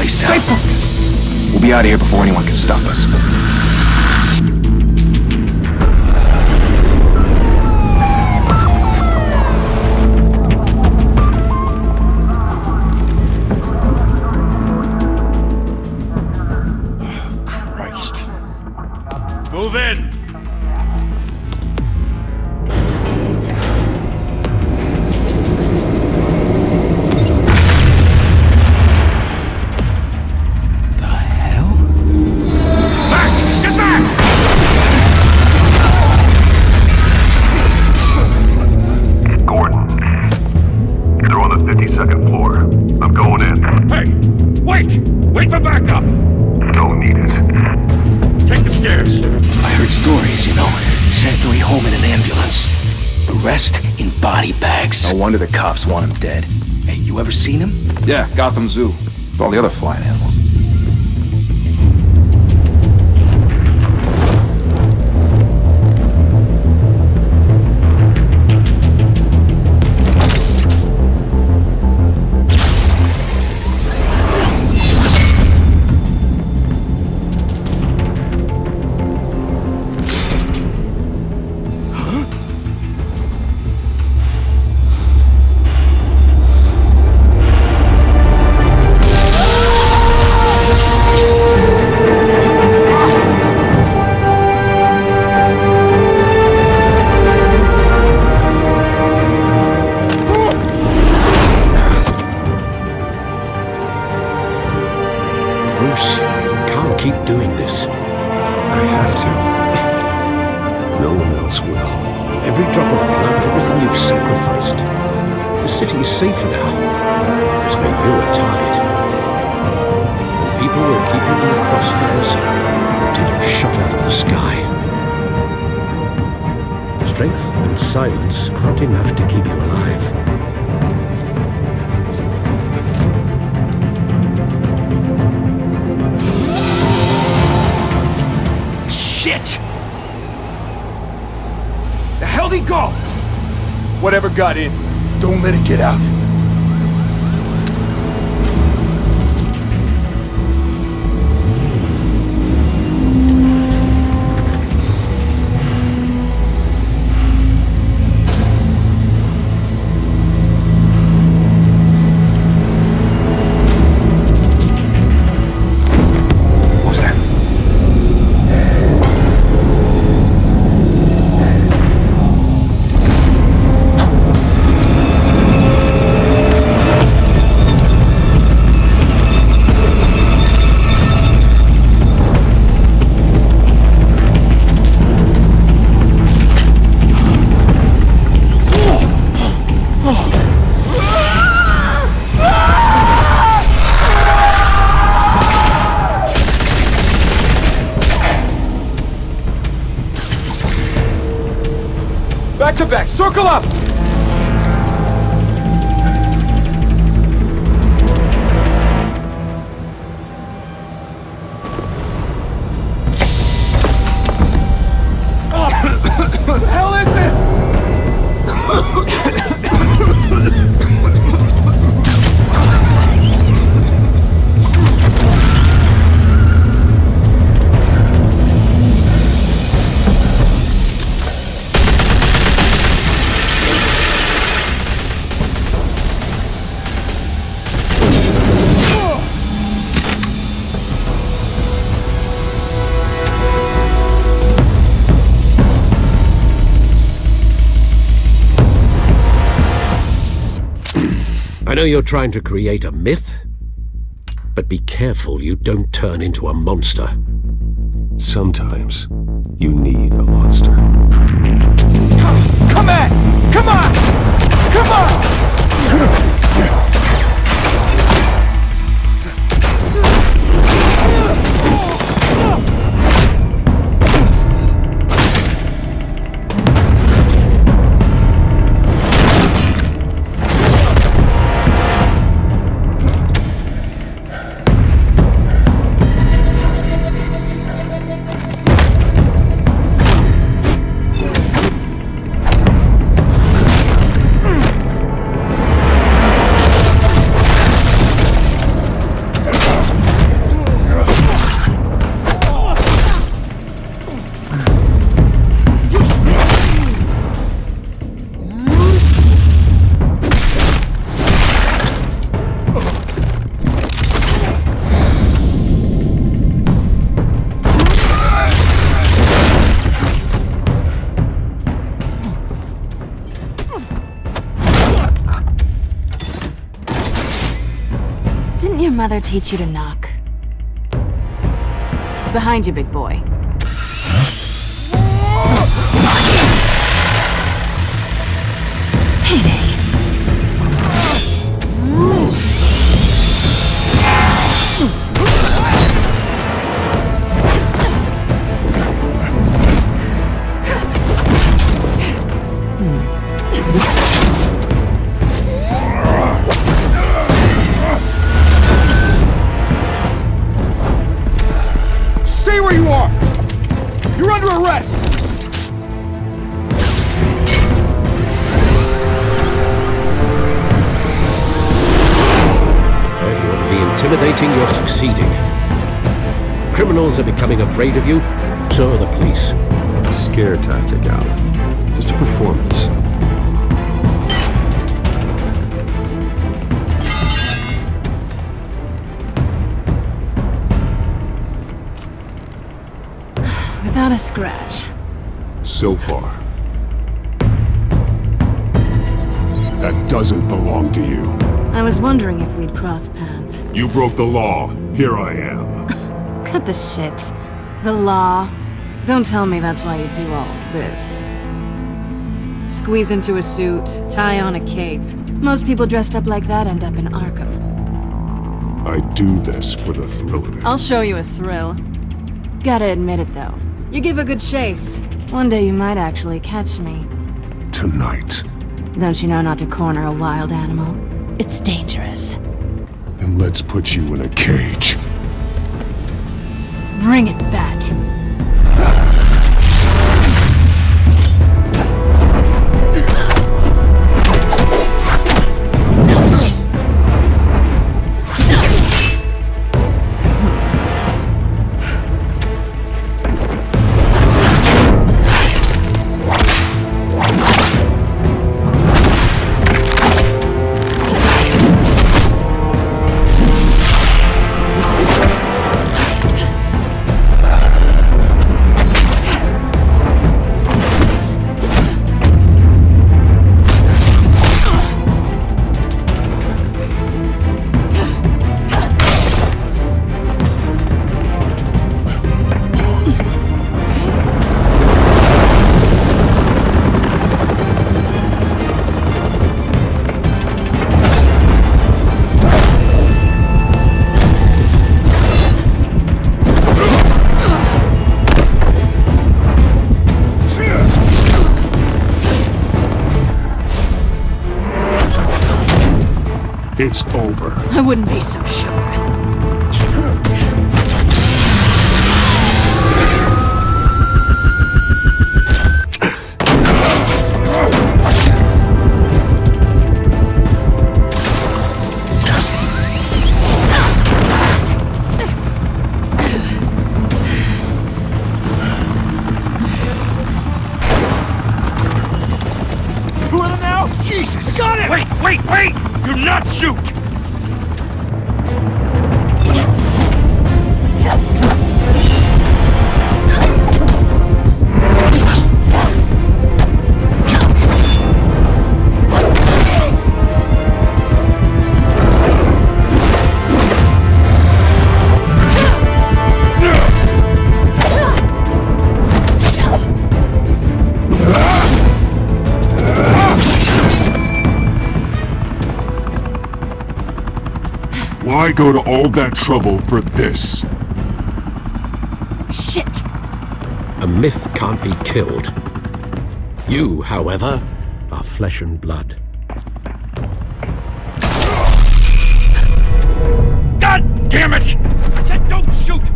place down. Stay focused. We'll be out of here before anyone can stop us. Move in! The hell? Back! Get back! Gordon, they're on the 52nd floor. I'm going in. Hey! Wait! Wait for backup! Don't need it. Take the stairs. I heard stories, you know. Sent 3 home in an ambulance. The rest in body bags. No wonder the cops want him dead. Hey, you ever seen him? Yeah, Gotham Zoo. With all the other flying animals. Bruce, you can't keep doing this. I have to. No one else will. Every drop of blood, everything you've sacrificed. The city is safer now. It's made you a target. And people will keep you in the crosshairs until you're shot out of the sky. Strength and silence aren't enough to keep you alive. Shit! The hell'd he go? Whatever got in, don't let it get out. Back to back, circle up! What the hell is this? I know you're trying to create a myth, but be careful you don't turn into a monster. Sometimes you need a monster. Come on! Come on! Come on! father teach you to knock? Behind you, big boy. Heyday. Stay where you are! You're under arrest! If you want to be intimidating, you're succeeding. Criminals are becoming afraid of you, so are the police. It's a scare tactic, Al. Just a performance. Without a scratch. So far. That doesn't belong to you. I was wondering if we'd cross paths. You broke the law. Here I am. Cut the shit. The law. Don't tell me that's why you do all this. Squeeze into a suit, tie on a cape. Most people dressed up like that end up in Arkham. I do this for the thrill of it. I'll show you a thrill. Gotta admit it, though. You give a good chase. One day you might actually catch me. Tonight. Don't you know not to corner a wild animal? It's dangerous. Then let's put you in a cage. Bring it, Bat. It's over. I wouldn't be so sure. Jesus! Got it! Wait! Do not shoot! Why go to all that trouble for this? Shit! A myth can't be killed. You, however, are flesh and blood. God damn it! I said don't shoot!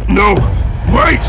No! Wait!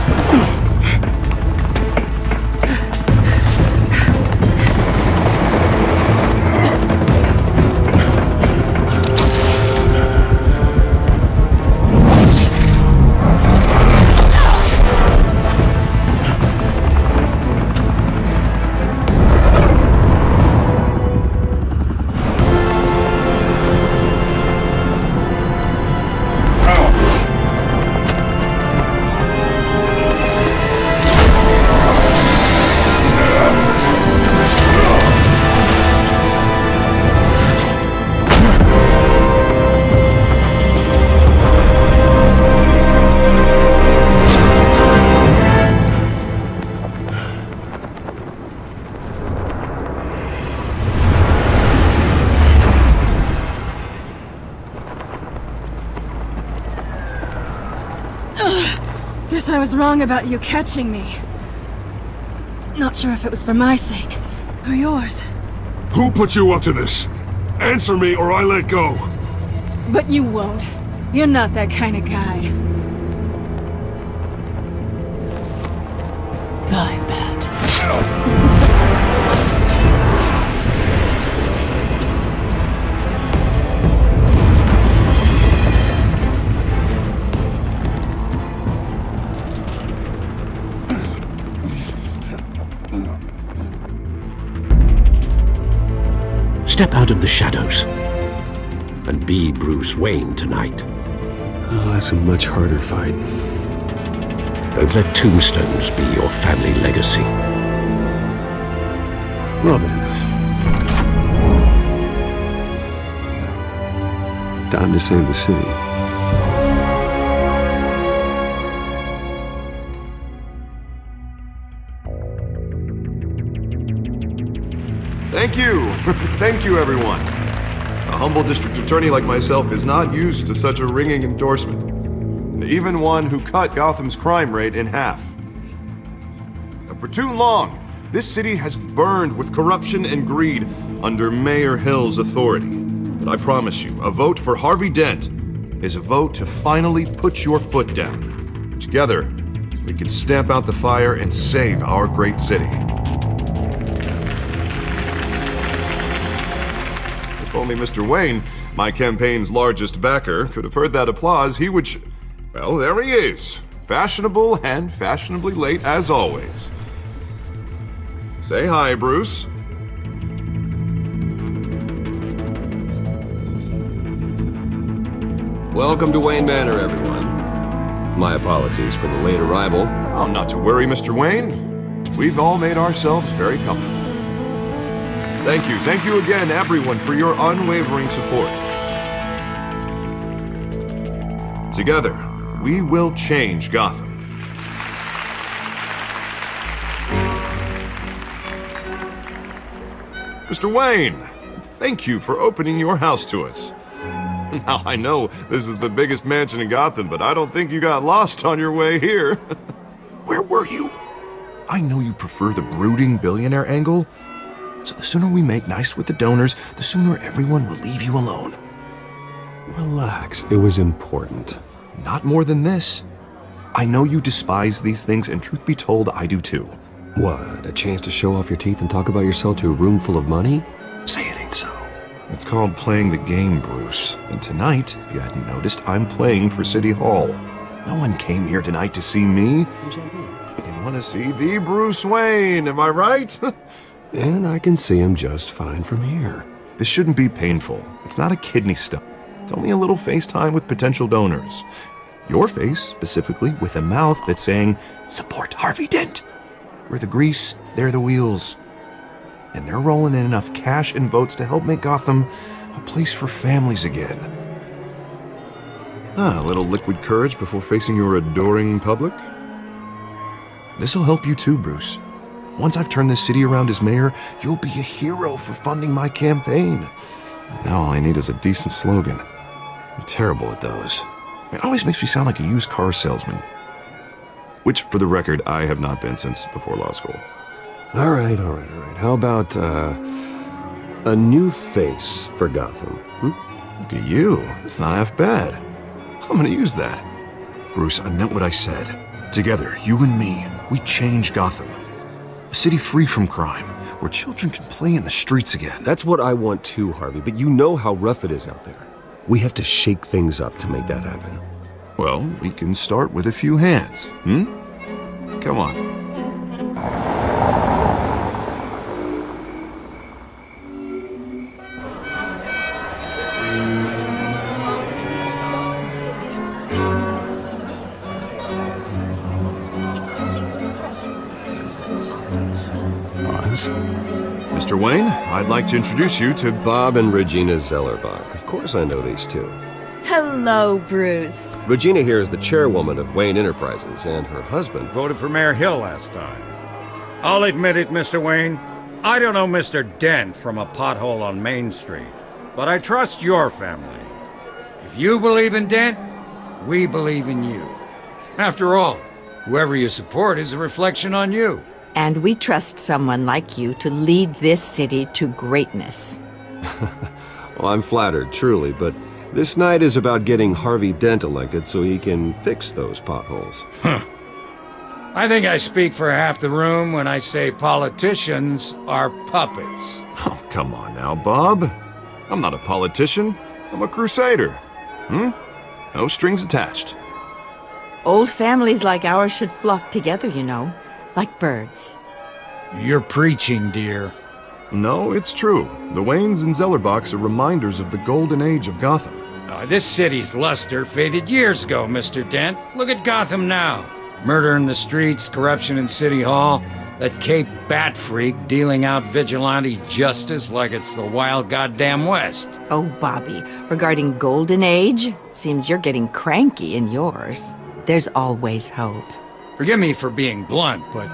Guess I was wrong about you catching me. Not sure if it was for my sake, or yours. Who put you up to this? Answer me or I let go. But you won't. You're not that kind of guy. I bet. Step out of the shadows and be Bruce Wayne tonight. Oh, that's a much harder fight. Don't let tombstones be your family legacy. Well then. Time to save the city. Thank you. Thank you, everyone. A humble district attorney like myself is not used to such a ringing endorsement. Even one who cut Gotham's crime rate in half. For too long, this city has burned with corruption and greed under Mayor Hill's authority. But I promise you, a vote for Harvey Dent is a vote to finally put your foot down. Together, we can stamp out the fire and save our great city. If only Mr. Wayne, my campaign's largest backer, could have heard that applause, he would well, there he is. Fashionable and fashionably late as always. Say hi, Bruce. Welcome to Wayne Manor, everyone. My apologies for the late arrival. Oh, not to worry, Mr. Wayne. We've all made ourselves very comfortable. Thank you again, everyone, for your unwavering support. Together, we will change Gotham. Mr. Wayne, thank you for opening your house to us. Now, I know this is the biggest mansion in Gotham, but I don't think you got lost on your way here. Where were you? I know you prefer the brooding billionaire angle, so the sooner we make nice with the donors, the sooner everyone will leave you alone. Relax, it was important. Not more than this. I know you despise these things, and truth be told, I do too. What, a chance to show off your teeth and talk about yourself to a room full of money? Say it ain't so. It's called playing the game, Bruce. And tonight, if you hadn't noticed, I'm playing for City Hall. No one came here tonight to see me. Some champagne. They want to see the Bruce Wayne, am I right? And I can see him just fine from here. This shouldn't be painful. It's not a kidney stone. It's only a little FaceTime with potential donors. Your face, specifically, with a mouth that's saying, support Harvey Dent. We're the grease, they're the wheels. And they're rolling in enough cash and votes to help make Gotham a place for families again. A little liquid courage before facing your adoring public. This'll help you too, Bruce. Once I've turned this city around as mayor, you'll be a hero for funding my campaign. Now all I need is a decent slogan. I'm terrible at those. It always makes me sound like a used car salesman. Which, for the record, I have not been since before law school. All right. How about, a new face for Gotham, Look at you. It's not half bad. I'm gonna use that. Bruce, I meant what I said. Together, you and me, we change Gotham. A city free from crime, where children can play in the streets again. That's what I want too, Harvey, but you know how rough it is out there. We have to shake things up to make that happen. Well, we can start with a few hands, Come on. Mr. Wayne, I'd like to introduce you to Bob and Regina Zellerbach. Of course I know these two. Hello, Bruce. Regina here is the chairwoman of Wayne Enterprises, and her husband Voted for Mayor Hill last time. I'll admit it, Mr. Wayne. I don't know Mr. Dent from a pothole on Main Street, but I trust your family. If you believe in Dent, we believe in you. After all, Whoever you support is a reflection on you. And we trust someone like you to lead this city to greatness. Well, I'm flattered, truly, but this night is about getting Harvey Dent elected so he can fix those potholes. I think I speak for half the room when I say politicians are puppets. Oh, come on now, Bob. I'm not a politician. I'm a crusader. No strings attached. Old families like ours should flock together, you know, like birds. You're preaching, dear. No, it's true. The Waynes and Zellerbachs are reminders of the golden age of Gotham. This city's luster faded years ago, Mr. Dent. Look at Gotham now. Murder in the streets, corruption in City Hall, that Cape Bat freak dealing out vigilante justice like it's the wild goddamn West. Oh, Bobby, regarding Golden Age, seems you're getting cranky in yours. There's always hope. Forgive me for being blunt, but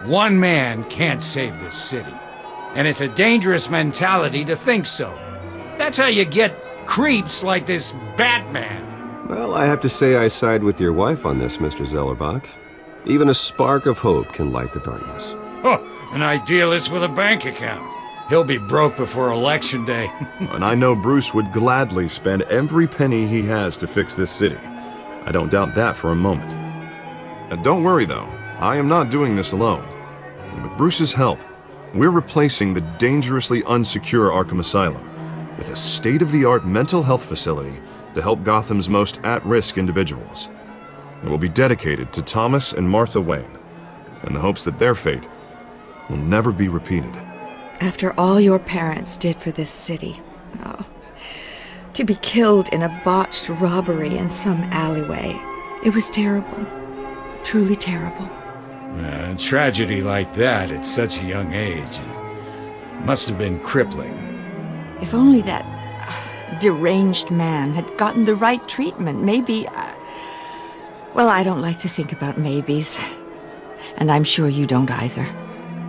one man can't save this city. And it's a dangerous mentality to think so. That's how you get creeps like this Batman. Well, I have to say I side with your wife on this, Mr. Zellerbach. Even a spark of hope can light the darkness. Oh, an idealist with a bank account. He'll be broke before Election Day. And I know Bruce would gladly spend every penny he has to fix this city. I don't doubt that for a moment. And don't worry, though. I am not doing this alone. And with Bruce's help, we're replacing the dangerously unsecure Arkham Asylum with a state-of-the-art mental health facility to help Gotham's most at-risk individuals. It will be dedicated to Thomas and Martha Wayne, in the hopes that their fate will never be repeated. After all your parents did for this city, to be killed in a botched robbery in some alleyway, it was terrible. Truly terrible. A tragedy like that at such a young age must have been crippling. If only that deranged man had gotten the right treatment, maybe... well, I don't like to think about maybes. And I'm sure you don't either.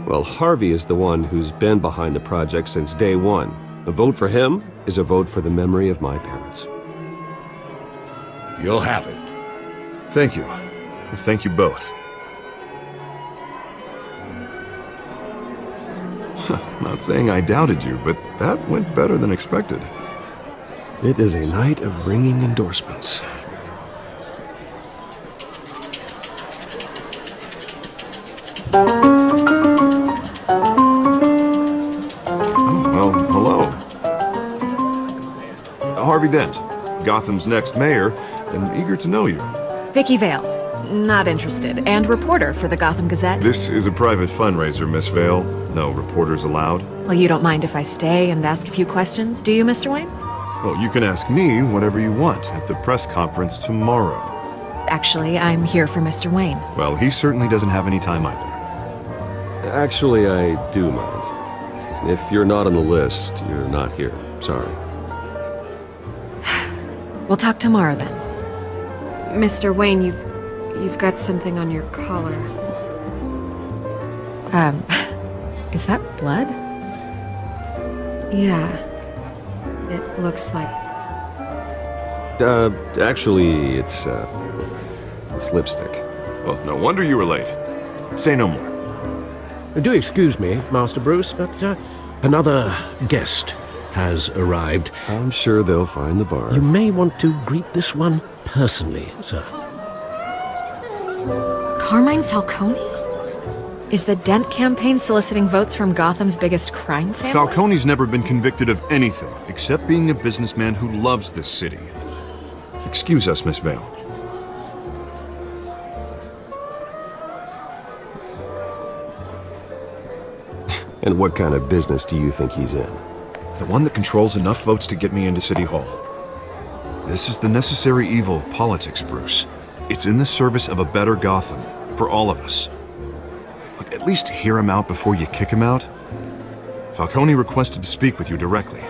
Well, Harvey is the one who's been behind the project since day one. A vote for him is a vote for the memory of my parents. You'll have it. Thank you. Thank you both. Not saying I doubted you, but that went better than expected. It is a night of ringing endorsements. Well, hello. Harvey Dent, Gotham's next mayor, and eager to know you. Vicky Vale. Not interested. And reporter for the Gotham Gazette. This is a private fundraiser, Miss Vale. No reporters allowed. Well, you don't mind if I stay and ask a few questions, do you, Mr. Wayne? Well, you can ask me whatever you want at the press conference tomorrow. Actually, I'm here for Mr. Wayne. Well, he certainly doesn't have any time either. Actually, I do mind. If you're not on the list, you're not here. Sorry. We'll talk tomorrow then. Mr. Wayne, you've got something on your collar. Is that blood? Yeah. It looks like... Actually, it's lipstick. Well, no wonder you were late. Say no more. Do excuse me, Master Bruce, but another guest has arrived. I'm sure they'll find the bar. You may want to greet this one personally, sir. Carmine Falcone? Is the Dent campaign soliciting votes from Gotham's biggest crime family? Falcone's never been convicted of anything except being a businessman who loves this city. Excuse us, Miss Vale. And what kind of business do you think he's in? The one that controls enough votes to get me into City Hall. This is the necessary evil of politics, Bruce. It's in the service of a better Gotham, for all of us. Look, at least hear him out before you kick him out. Falcone requested to speak with you directly.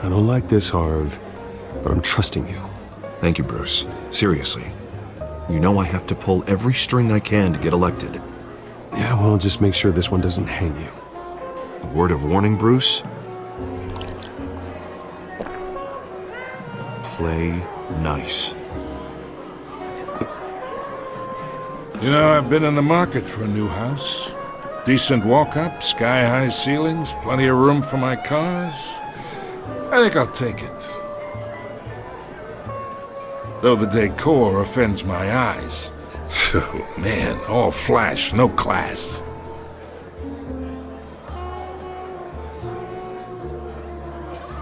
I don't like this, Harv, but I'm trusting you. Thank you, Bruce. Seriously. You know I have to pull every string I can to get elected. Yeah, well, just make sure this one doesn't hang you. A word of warning, Bruce? Play nice. You know, I've been in the market for a new house. Decent walk-up, sky-high ceilings, plenty of room for my cars. I think I'll take it. Though the decor offends my eyes. Oh, man, all flash, no class.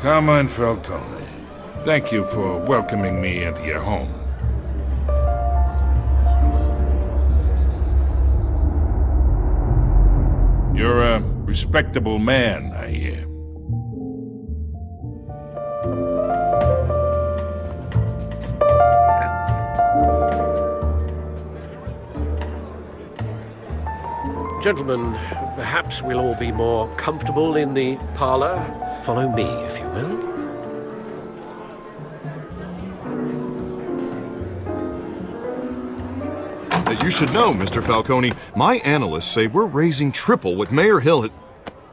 Carmine Falcone, thank you for welcoming me into your home. You're a respectable man, I hear. Gentlemen, perhaps we'll all be more comfortable in the parlor. Follow me, if you will. You should know, Mr. Falcone, my analysts say we're raising triple what Mayor Hill has...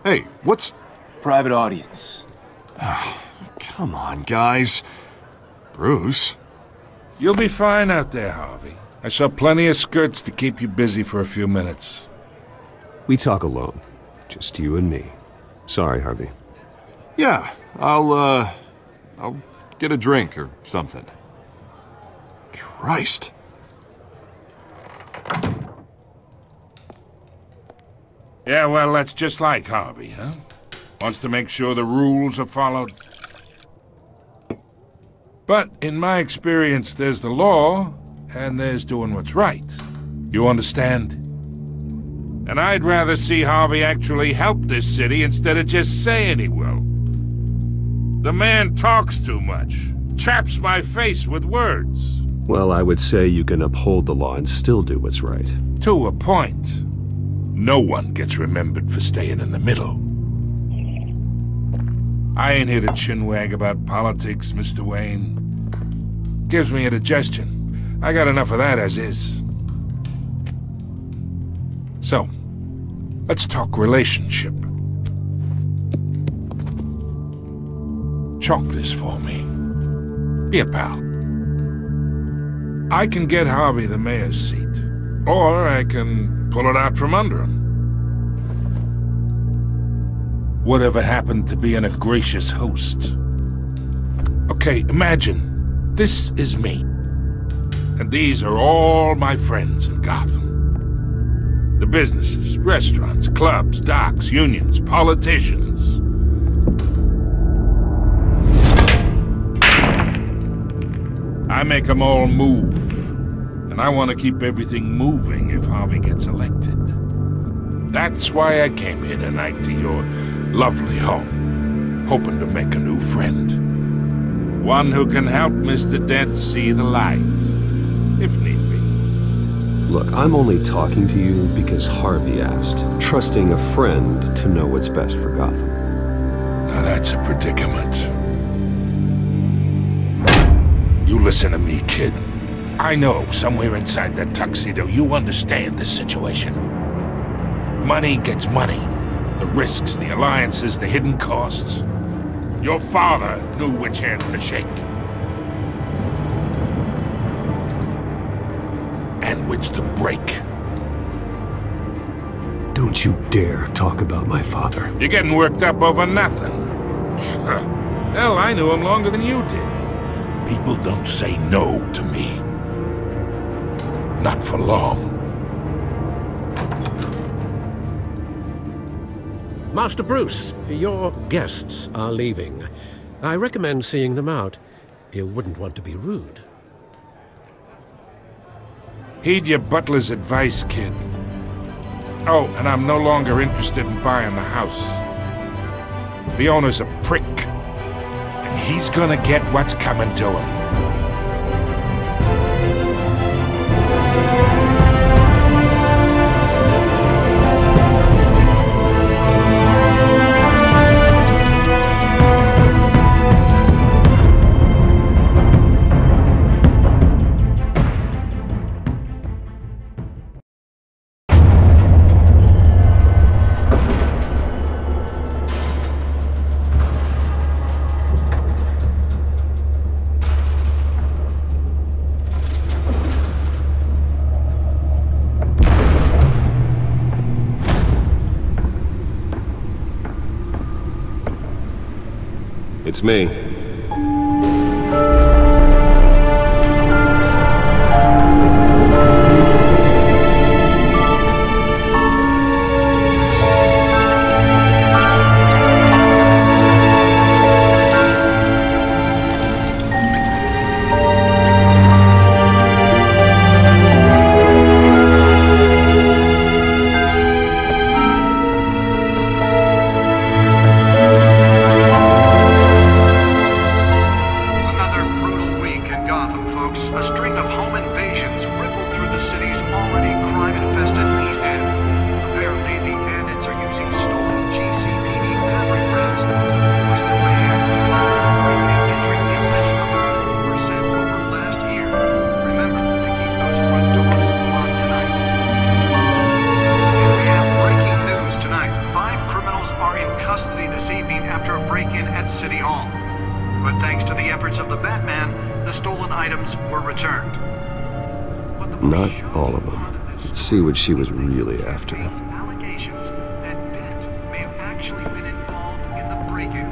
Hey, what's... Private audience. Oh, come on, guys. Bruce? You'll be fine out there, Harvey. I saw plenty of skirts to keep you busy for a few minutes. We talk alone. Just you and me. Sorry, Harvey. Yeah, I'll get a drink or something. Christ. Yeah, well, that's just like Harvey, huh? Wants to make sure the rules are followed. But in my experience, there's the law, and there's doing what's right. You understand? And I'd rather see Harvey actually help this city instead of just saying he will. The man talks too much, chaps my face with words. Well, I would say you can uphold the law and still do what's right. To a point. No one gets remembered for staying in the middle. I ain't here to chinwag about politics, Mr. Wayne. Gives me indigestion. I got enough of that as is. So, let's talk relationship. Chalk this for me. Be a pal. I can get Harvey the mayor's seat, or I can pull it out from under him. Whatever happened to being a gracious host? Okay, imagine, this is me. And these are all my friends in Gotham. The businesses, restaurants, clubs, docks, unions, politicians. I make them all move. And I want to keep everything moving if Harvey gets elected. That's why I came here tonight to your lovely home, hoping to make a new friend. One who can help Mr. Dent see the light, if need be. Look, I'm only talking to you because Harvey asked, trusting a friend to know what's best for Gotham. Now that's a predicament. You listen to me, kid. I know somewhere inside that tuxedo you understand this situation. Money gets money. The risks, the alliances, the hidden costs. Your father knew which hands to shake. And which to break. Don't you dare talk about my father. You're getting worked up over nothing. Hell, I knew him longer than you did. People don't say no to me. Not for long. Master Bruce, your guests are leaving. I recommend seeing them out. You wouldn't want to be rude. Heed your butler's advice, kid. Oh, and I'm no longer interested in buying the house. The owner's a prick. And he's gonna get what's coming to him. It's me. Not all of them. Let's see what she was really after. Allegations that Dent may have actually been involved in the break-in.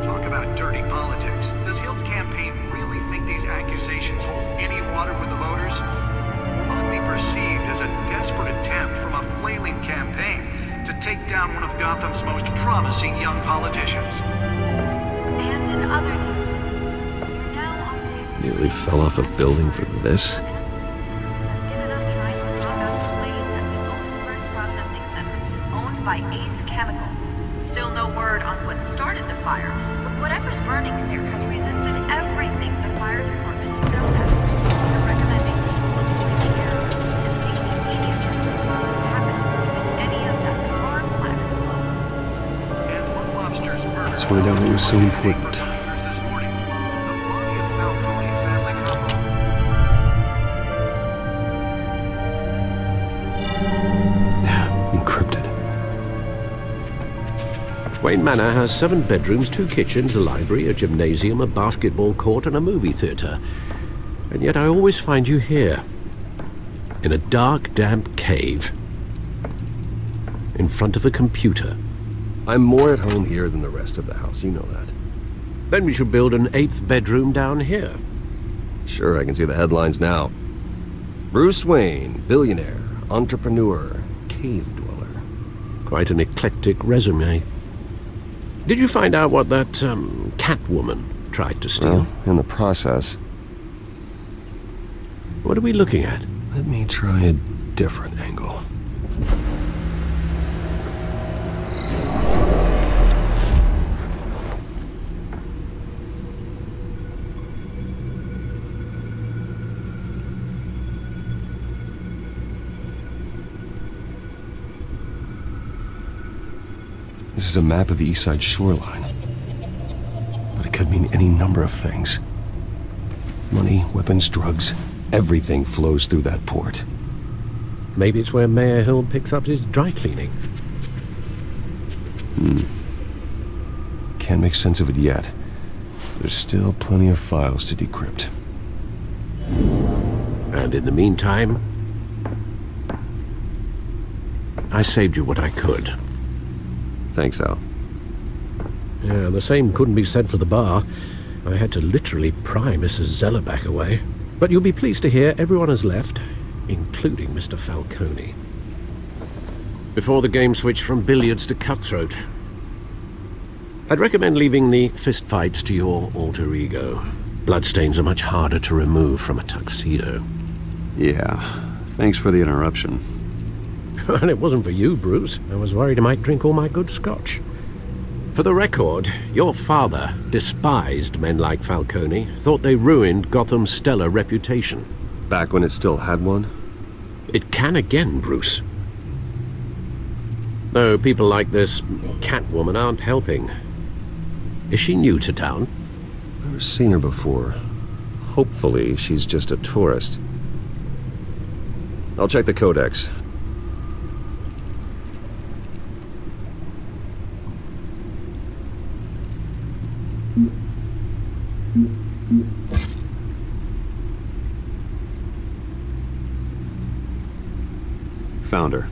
Talk about dirty politics. Does Hill's campaign really think these accusations hold any water with the voters? Or will it be perceived as a desperate attempt from a flailing campaign to take down one of Gotham's most promising young politicians? And in other news, you're now on day... Nearly fell off a building for this? By Ace Chemical. Still no word on what started the fire, but whatever's burning there has resisted everything the fire department has known at. They're recommending people avoid the area and seek immediate treatment for what happened in any of that tar black smoke. And one lobster's murder. Let's find out what was so important. This morning, the body of Falcone family encrypted. Wayne Manor has 7 bedrooms, 2 kitchens, a library, a gymnasium, a basketball court, and a movie theatre. And yet I always find you here, in a dark, damp cave, in front of a computer. I'm more at home here than the rest of the house, you know that. Then we should build an 8th bedroom down here. Sure, I can see the headlines now. Bruce Wayne, billionaire, entrepreneur, cave dweller. Quite an eclectic resume. Did you find out what that, Catwoman tried to steal? Well, in the process. What are we looking at? Let me try a different angle. This is a map of the East Side shoreline. But it could mean any number of things. Money, weapons, drugs, everything flows through that port. Maybe it's where Mayor Hill picks up his dry cleaning. Can't make sense of it yet. There's still plenty of files to decrypt. And in the meantime, I saved you what I could. Thanks, Al. Yeah, the same couldn't be said for the bar. I had to literally pry Mrs. Zellerback away. But you'll be pleased to hear everyone has left, including Mr. Falcone. Before the game switched from billiards to cutthroat. I'd recommend leaving the fistfights to your alter ego. Bloodstains are much harder to remove from a tuxedo. Yeah, thanks for the interruption. And it wasn't for you, Bruce. I was worried I might drink all my good scotch. For the record, your father despised men like Falcone, thought they ruined Gotham's stellar reputation. Back when it still had one? It can again, Bruce. Though people like this Catwoman aren't helping. Is she new to town? Never seen her before. Hopefully, she's just a tourist. I'll check the codex. Found her.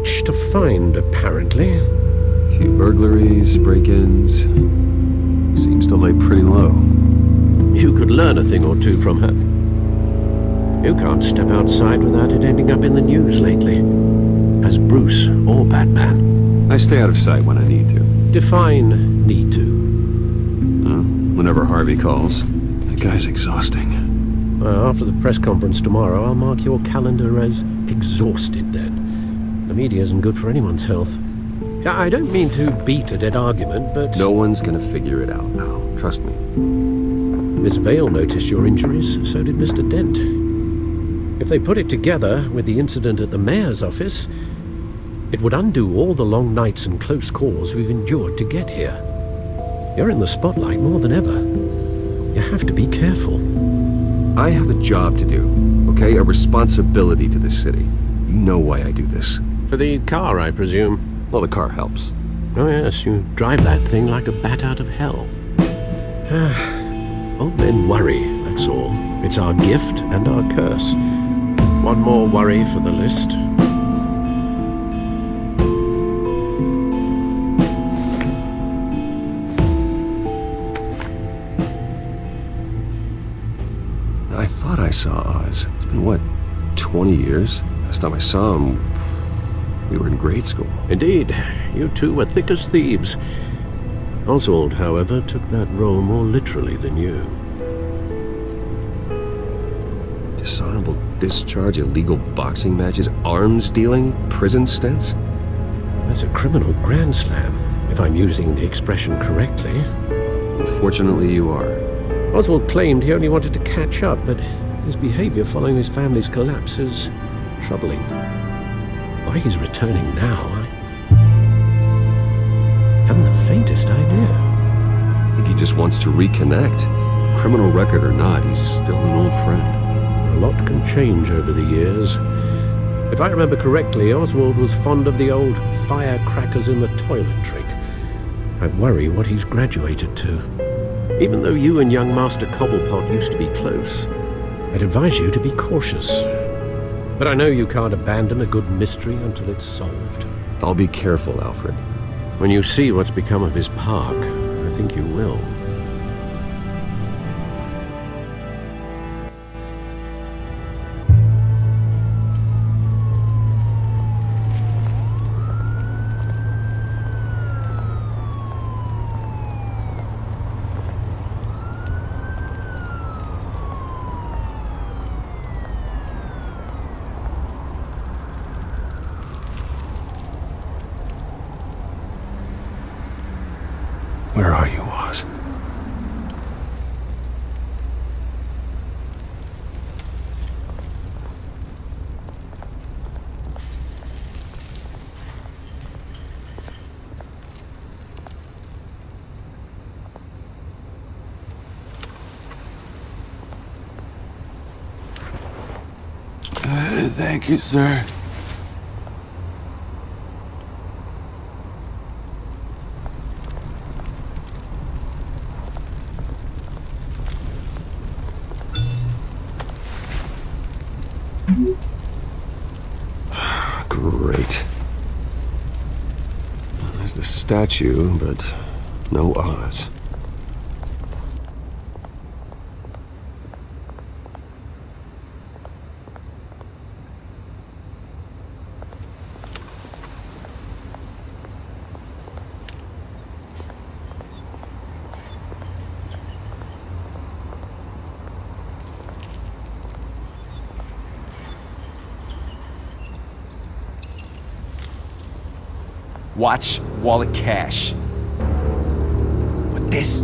much to find, apparently. Few burglaries, break-ins. Seems to lay pretty low. You could learn a thing or two from her. You can't step outside without it ending up in the news lately. As Bruce or Batman. I stay out of sight when I need to. Define need to. Whenever Harvey calls. That guy's exhausting. Well, after the press conference tomorrow, I'll mark your calendar as exhausted then. The media isn't good for anyone's health. I don't mean to beat a dead argument, but... No one's gonna figure it out now. Trust me. Miss Vale noticed your injuries, so did Mr. Dent. If they put it together with the incident at the mayor's office, it would undo all the long nights and close calls we've endured to get here. You're in the spotlight more than ever. You have to be careful. I have a job to do, okay? A responsibility to this city. You know why I do this. For the car, I presume? Well, the car helps. Oh yes, you drive that thing like a bat out of hell. Old men worry, that's all. It's our gift and our curse. One more worry for the list. I thought I saw Oz. It's been, what, 20 years? Last time I saw him, we were in grade school. Indeed. You two were thick as thieves. Oswald, however, took that role more literally than you. Dishonorable discharge, illegal boxing matches, arms dealing, prison stints? That's a criminal grand slam, if I'm using the expression correctly. Unfortunately, you are. Oswald claimed he only wanted to catch up, but his behavior following his family's collapse is troubling. Why he's returning now, I haven't the faintest idea. I think he just wants to reconnect. Criminal record or not, he's still an old friend. A lot can change over the years. If I remember correctly, Oswald was fond of the old firecrackers in the toilet trick. I worry what he's graduated to. Even though you and young Master Cobblepot used to be close, I'd advise you to be cautious. But I know you can't abandon a good mystery until it's solved. I'll be careful, Alfred. When you see what's become of his park, I think you will. Where are you, Oz? Thank you, sir. Great. There's the statue, but no Oz. Watch, wallet, cash. But this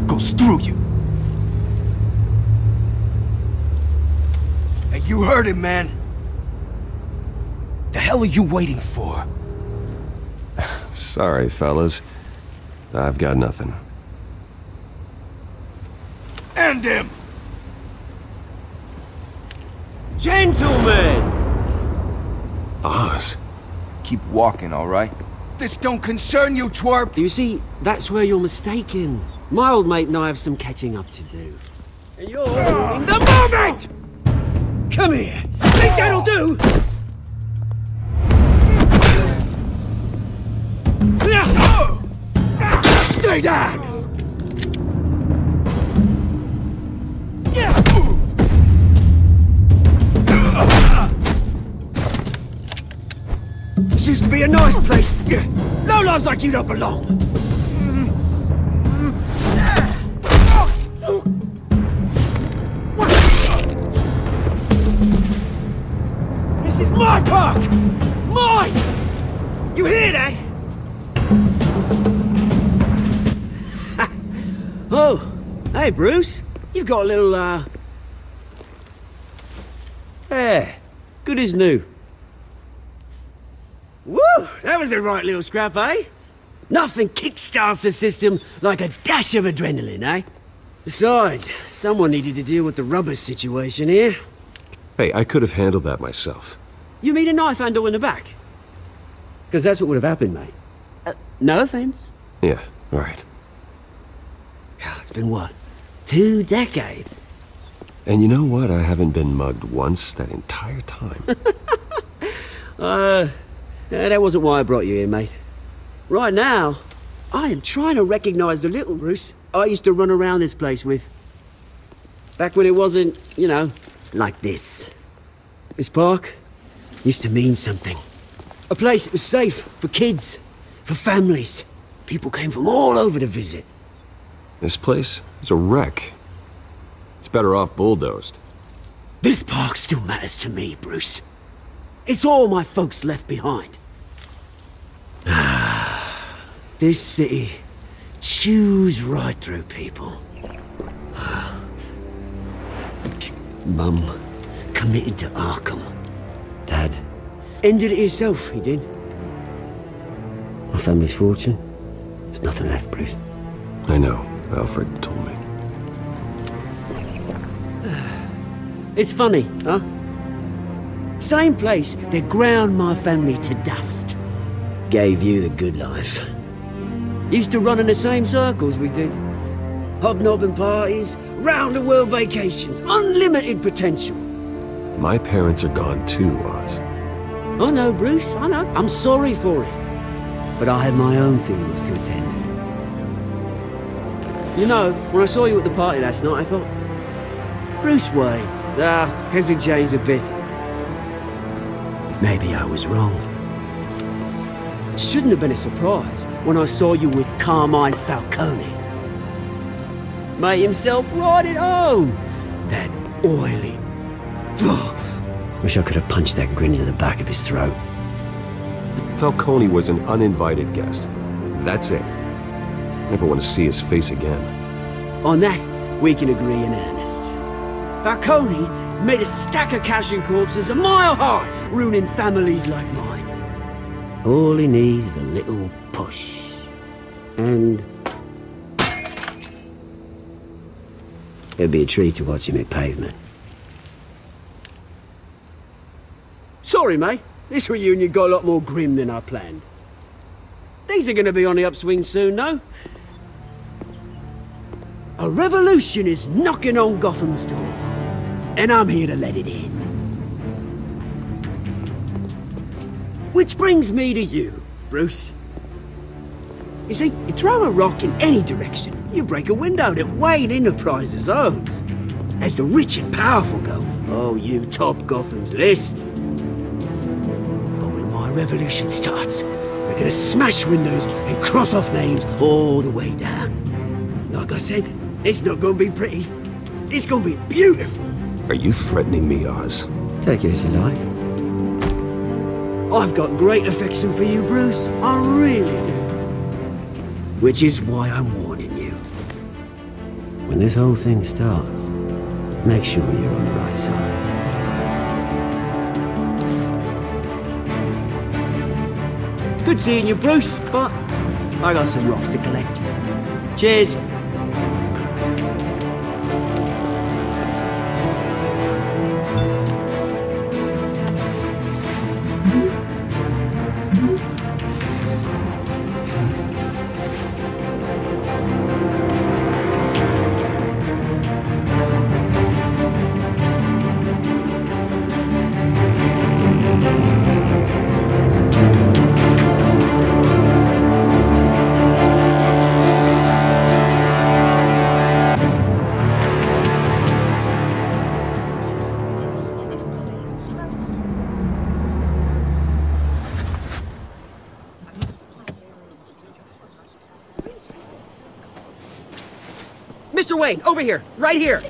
goes through you. Hey, you heard it, man. The hell are you waiting for? Sorry, fellas. I've got nothing. End him! Gentlemen! Oz. Keep walking, all right? This don't concern you, twerp! You see, that's where you're mistaken. My old mate and I have some catching up to do. And you're ruining the moment! Come here! Think that'll do? me down! This used to be a nice place. Lowlifes like you don't belong. This is my park! Mine! You hear that? Oh, hey Bruce. You've got a little, yeah, good as new. Woo! That was a right little scrap, eh? Nothing kickstarts the system like a dash of adrenaline, eh? Besides, someone needed to deal with the rubber situation here. Hey, I could have handled that myself. You mean a knife handle in the back? Because that's what would have happened, mate. No offense. Yeah, right. It's been what? 2 decades? And you know what? I haven't been mugged once that entire time. That wasn't why I brought you here, mate. Right now, I am trying to recognize the little Bruce I used to run around this place with. Back when it wasn't, you know, like this. This park used to mean something. A place that was safe for kids, for families. People came from all over to visit. This place is a wreck. It's better off bulldozed. This park still matters to me, Bruce. It's all my folks left behind. This city chews right through people. Mum committed to Arkham. Dad ended it himself, he did. My family's fortune, there's nothing left, Bruce. I know, Alfred told me. It's funny, huh? Same place that ground my family to dust. Gave you the good life. Used to run in the same circles we did. Hobnobbing parties, round-the-world vacations, unlimited potential. My parents are gone too, Oz. I know, Bruce, I know. I'm sorry for it. But I had my own funerals to attend. You know, when I saw you at the party last night, I thought, Bruce Wayne, hasn't changed a bit. Maybe I was wrong. It shouldn't have been a surprise when I saw you with Carmine Falcone. Made himself right at home. That oily... Wish I could have punched that grin into the back of his throat. Falcone was an uninvited guest. That's it. Never want to see his face again. On that, we can agree in earnest. Falcone made a stack of cashing corpses a mile high, ruining families like mine. All he needs is a little push. And... it'd be a treat to watch him hit pavement. Sorry, mate. This reunion got a lot more grim than I planned. Things are gonna be on the upswing soon, no? A revolution is knocking on Gotham's door. And I'm here to let it in. Which brings me to you, Bruce. You see, you throw a rock in any direction, you break a window that Wayne Enterprises owns. As the rich and powerful go, oh, you top Gotham's list. But when my revolution starts, we're gonna smash windows and cross off names all the way down. Like I said, it's not gonna be pretty. It's gonna be beautiful. Are you threatening me, Oz? Take it as you like. I've got great affection for you, Bruce. I really do. Which is why I'm warning you. When this whole thing starts, make sure you're on the right side. Good seeing you, Bruce, but I got some rocks to collect. Cheers. Mr. Wayne, over here, right here.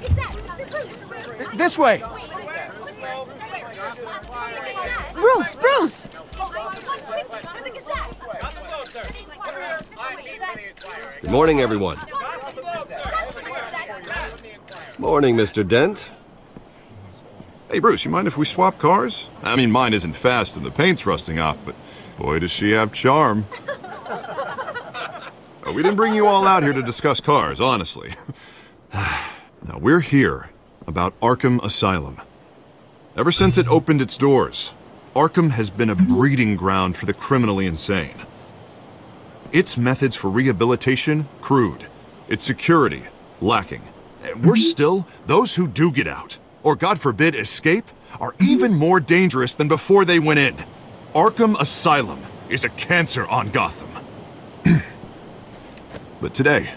This way. Bruce! Good morning, everyone. Morning, Mr. Dent. Hey, Bruce, you mind if we swap cars? I mean, mine isn't fast and the paint's rusting off, but boy, does she have charm. We didn't bring you all out here to discuss cars, honestly. Now, we're here about Arkham Asylum. Ever since it opened its doors, Arkham has been a breeding ground for the criminally insane. Its methods for rehabilitation, crude. Its security, lacking. And worse still, those who do get out, or God forbid escape, are even more dangerous than before they went in. Arkham Asylum is a cancer on Gotham. But today,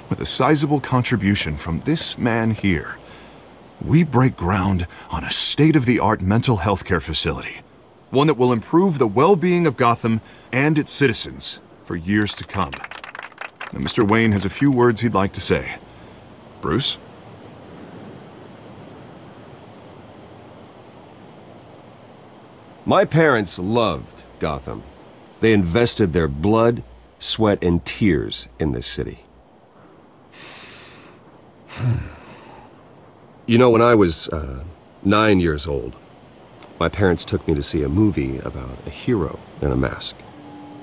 with a sizable contribution from this man here, we break ground on a state-of-the-art mental health care facility. One that will improve the well-being of Gotham and its citizens for years to come. Now, Mr. Wayne has a few words he'd like to say. Bruce? My parents loved Gotham. They invested their blood, sweat, and tears in this city. You know, when I was 9 years old, my parents took me to see a movie about a hero in a mask.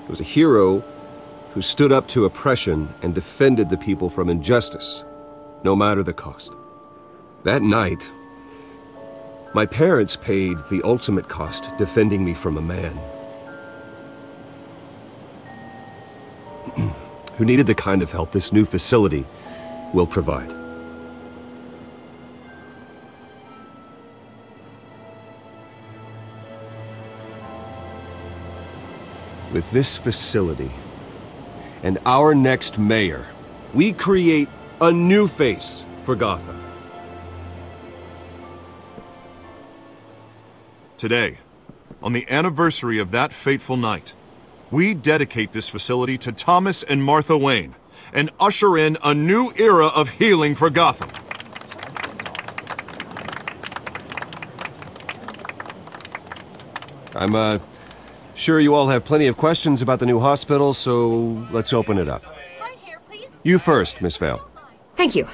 It was a hero who stood up to oppression and defended the people from injustice, no matter the cost. That night, my parents paid the ultimate cost defending me from a man who needed the kind of help this new facility will provide. With this facility and our next mayor, we create a new face for Gotham. Today, on the anniversary of that fateful night, we dedicate this facility to Thomas and Martha Wayne and usher in a new era of healing for Gotham. I'm sure you all have plenty of questions about the new hospital, so let's open it up. You first, Miss Vale. Thank you.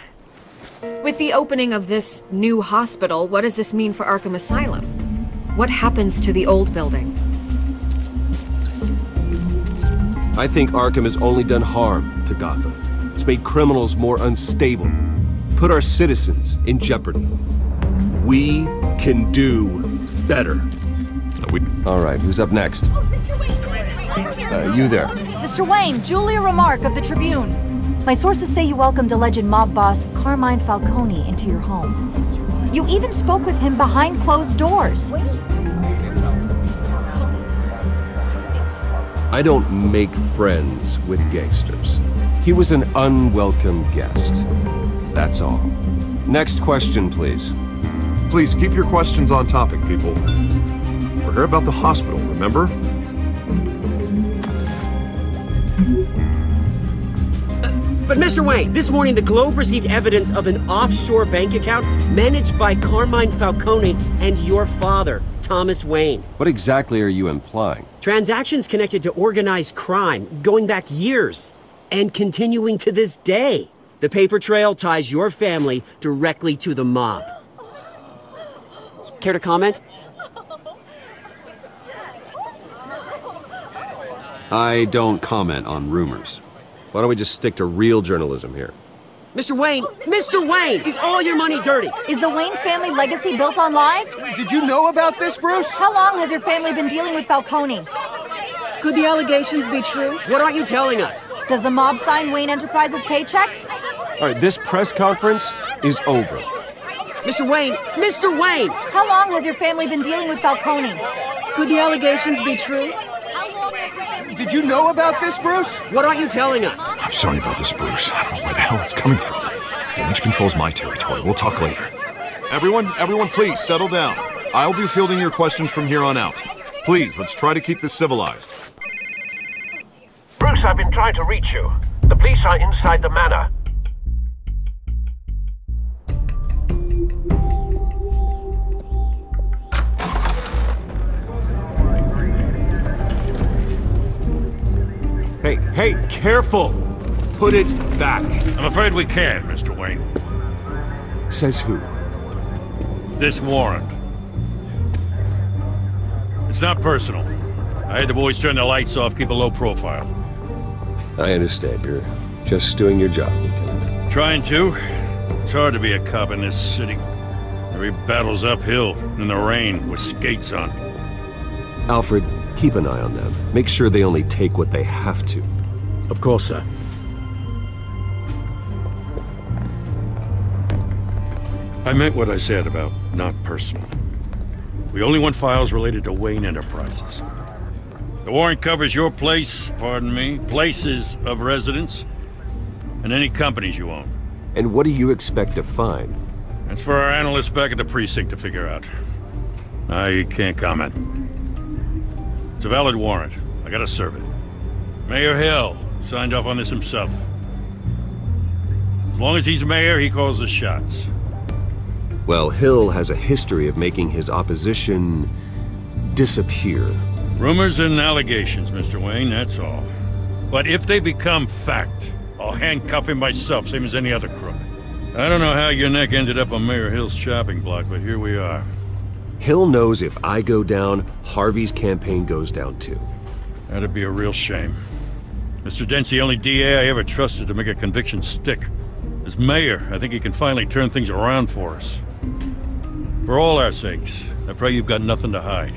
With the opening of this new hospital, what does this mean for Arkham Asylum? What happens to the old building? I think Arkham has only done harm to Gotham. It's made criminals more unstable, put our citizens in jeopardy. We can do better. All right, who's up next? You there. Mr. Wayne, Julia Remark of the Tribune. My sources say you welcomed alleged mob boss Carmine Falcone into your home. You even spoke with him behind closed doors. I don't make friends with gangsters. He was an unwelcome guest. That's all. Next question, please. Please keep your questions on topic, people. We're here about the hospital, remember? But Mr. Wayne, this morning the Globe received evidence of an offshore bank account managed by Carmine Falcone and your father, Thomas Wayne. What exactly are you implying? Transactions connected to organized crime going back years and continuing to this day. The paper trail ties your family directly to the mob. Care to comment? I don't comment on rumors. Why don't we just stick to real journalism here? Mr. Wayne! Mr. Wayne! Is all your money dirty? Is the Wayne family legacy built on lies? Did you know about this, Bruce? How long has your family been dealing with Falcone? Could the allegations be true? What aren't you telling us? Does the mob sign Wayne Enterprises paychecks? All right, this press conference is over. Mr. Wayne! Mr. Wayne! How long has your family been dealing with Falcone? Could the allegations be true? Did you know about this, Bruce? What aren't you telling us? I'm sorry about this, Bruce. I don't know where the hell it's coming from. Damage control's my territory. We'll talk later. Everyone, please settle down. I'll be fielding your questions from here on out. Please, let's try to keep this civilized. Bruce, I've been trying to reach you. The police are inside the manor. Hey, careful! Put it back. I'm afraid we can't, Mr. Wayne. Says who? This warrant. It's not personal. I had the boys turn the lights off, keep a low profile. I understand. You're just doing your job, Lieutenant. Trying to. It's hard to be a cop in this city. Every battle's uphill, in the rain, with skates on. Alfred, keep an eye on them. Make sure they only take what they have to. Of course, sir. I meant what I said about not personal. We only want files related to Wayne Enterprises. The warrant covers your place, pardon me, places of residence, and any companies you own. And what do you expect to find? That's for our analysts back at the precinct to figure out. I can't comment. It's a valid warrant. I gotta serve it. Mayor Hill signed off on this himself. As long as he's mayor, he calls the shots. Well, Hill has a history of making his opposition disappear. Rumors and allegations, Mr. Wayne, that's all. But if they become fact, I'll handcuff him myself, same as any other crook. I don't know how your neck ended up on Mayor Hill's chopping block, but here we are. Hill knows if I go down, Harvey's campaign goes down too. That'd be a real shame. Mr. Dent's the only DA I ever trusted to make a conviction stick. As mayor, I think he can finally turn things around for us. For all our sakes, I pray you've got nothing to hide.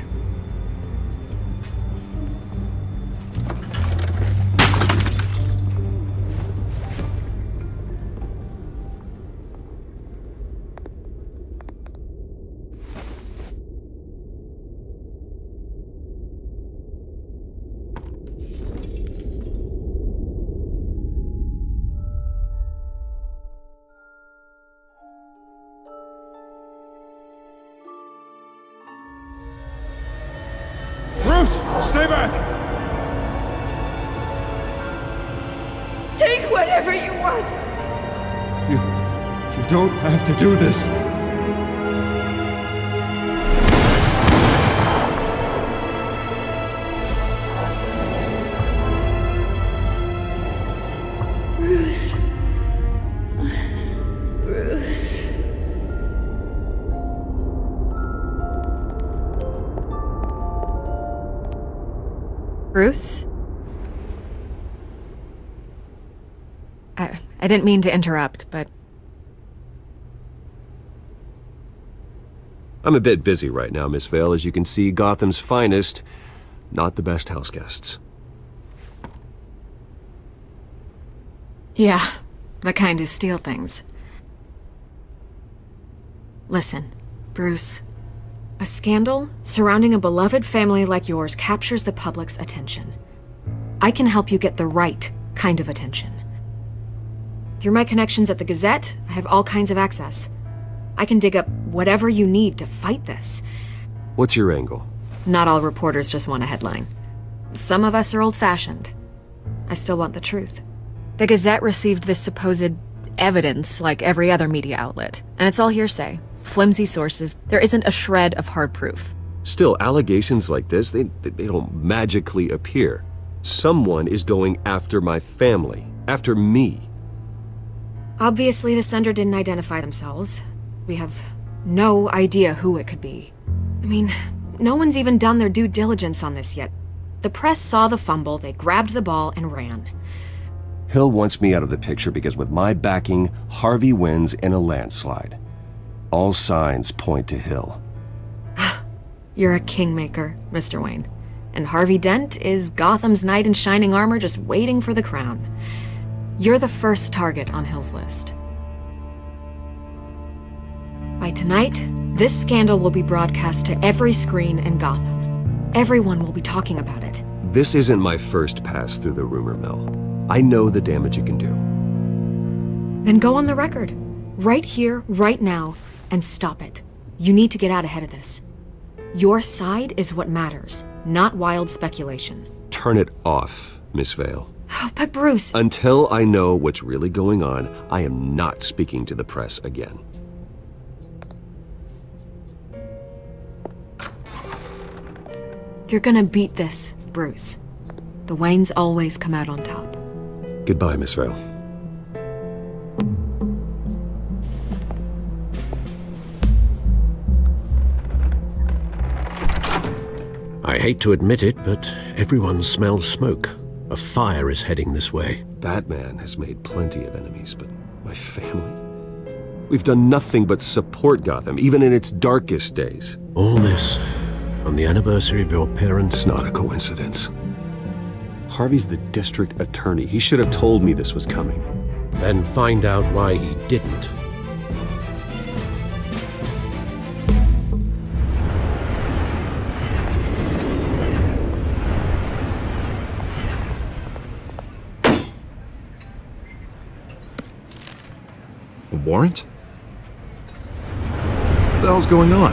Stay back! Take whatever you want! You don't have to do this. Bruce. Bruce. Bruce? I didn't mean to interrupt, but... I'm a bit busy right now, Miss Vale. As you can see, Gotham's finest, not the best house guests. Yeah, the kind who steal things. Listen, Bruce. A scandal surrounding a beloved family like yours captures the public's attention. I can help you get the right kind of attention. Through my connections at the Gazette, I have all kinds of access. I can dig up whatever you need to fight this. What's your angle? Not all reporters just want a headline. Some of us are old-fashioned. I still want the truth. The Gazette received this supposed evidence like every other media outlet, and it's all hearsay. Flimsy sources. There isn't a shred of hard proof. Still, allegations like this, they don't magically appear. Someone is going after my family, after me. Obviously, the sender didn't identify themselves. We have no idea who it could be. I mean, no one's even done their due diligence on this yet. The press saw the fumble, they grabbed the ball and ran. Hill wants me out of the picture because with my backing, Harvey wins in a landslide. All signs point to Hill. You're a kingmaker, Mr. Wayne. And Harvey Dent is Gotham's knight in shining armor just waiting for the crown. You're the first target on Hill's list. By tonight, this scandal will be broadcast to every screen in Gotham. Everyone will be talking about it. This isn't my first pass through the rumor mill. I know the damage it can do. Then go on the record. Right here, right now, and stop it. You need to get out ahead of this. Your side is what matters, not wild speculation. Turn it off, Miss Vale. Oh, but Bruce... Until I know what's really going on, I am not speaking to the press again. You're gonna beat this, Bruce. The Waynes always come out on top. Goodbye, Miss Vale. I hate to admit it, but everyone smells smoke. A fire is heading this way. Batman has made plenty of enemies, but my family? We've done nothing but support Gotham, even in its darkest days. All this on the anniversary of your parents'... Not a coincidence. Harvey's the district attorney. He should have told me this was coming. Then find out why he didn't. A warrant? What the hell's going on?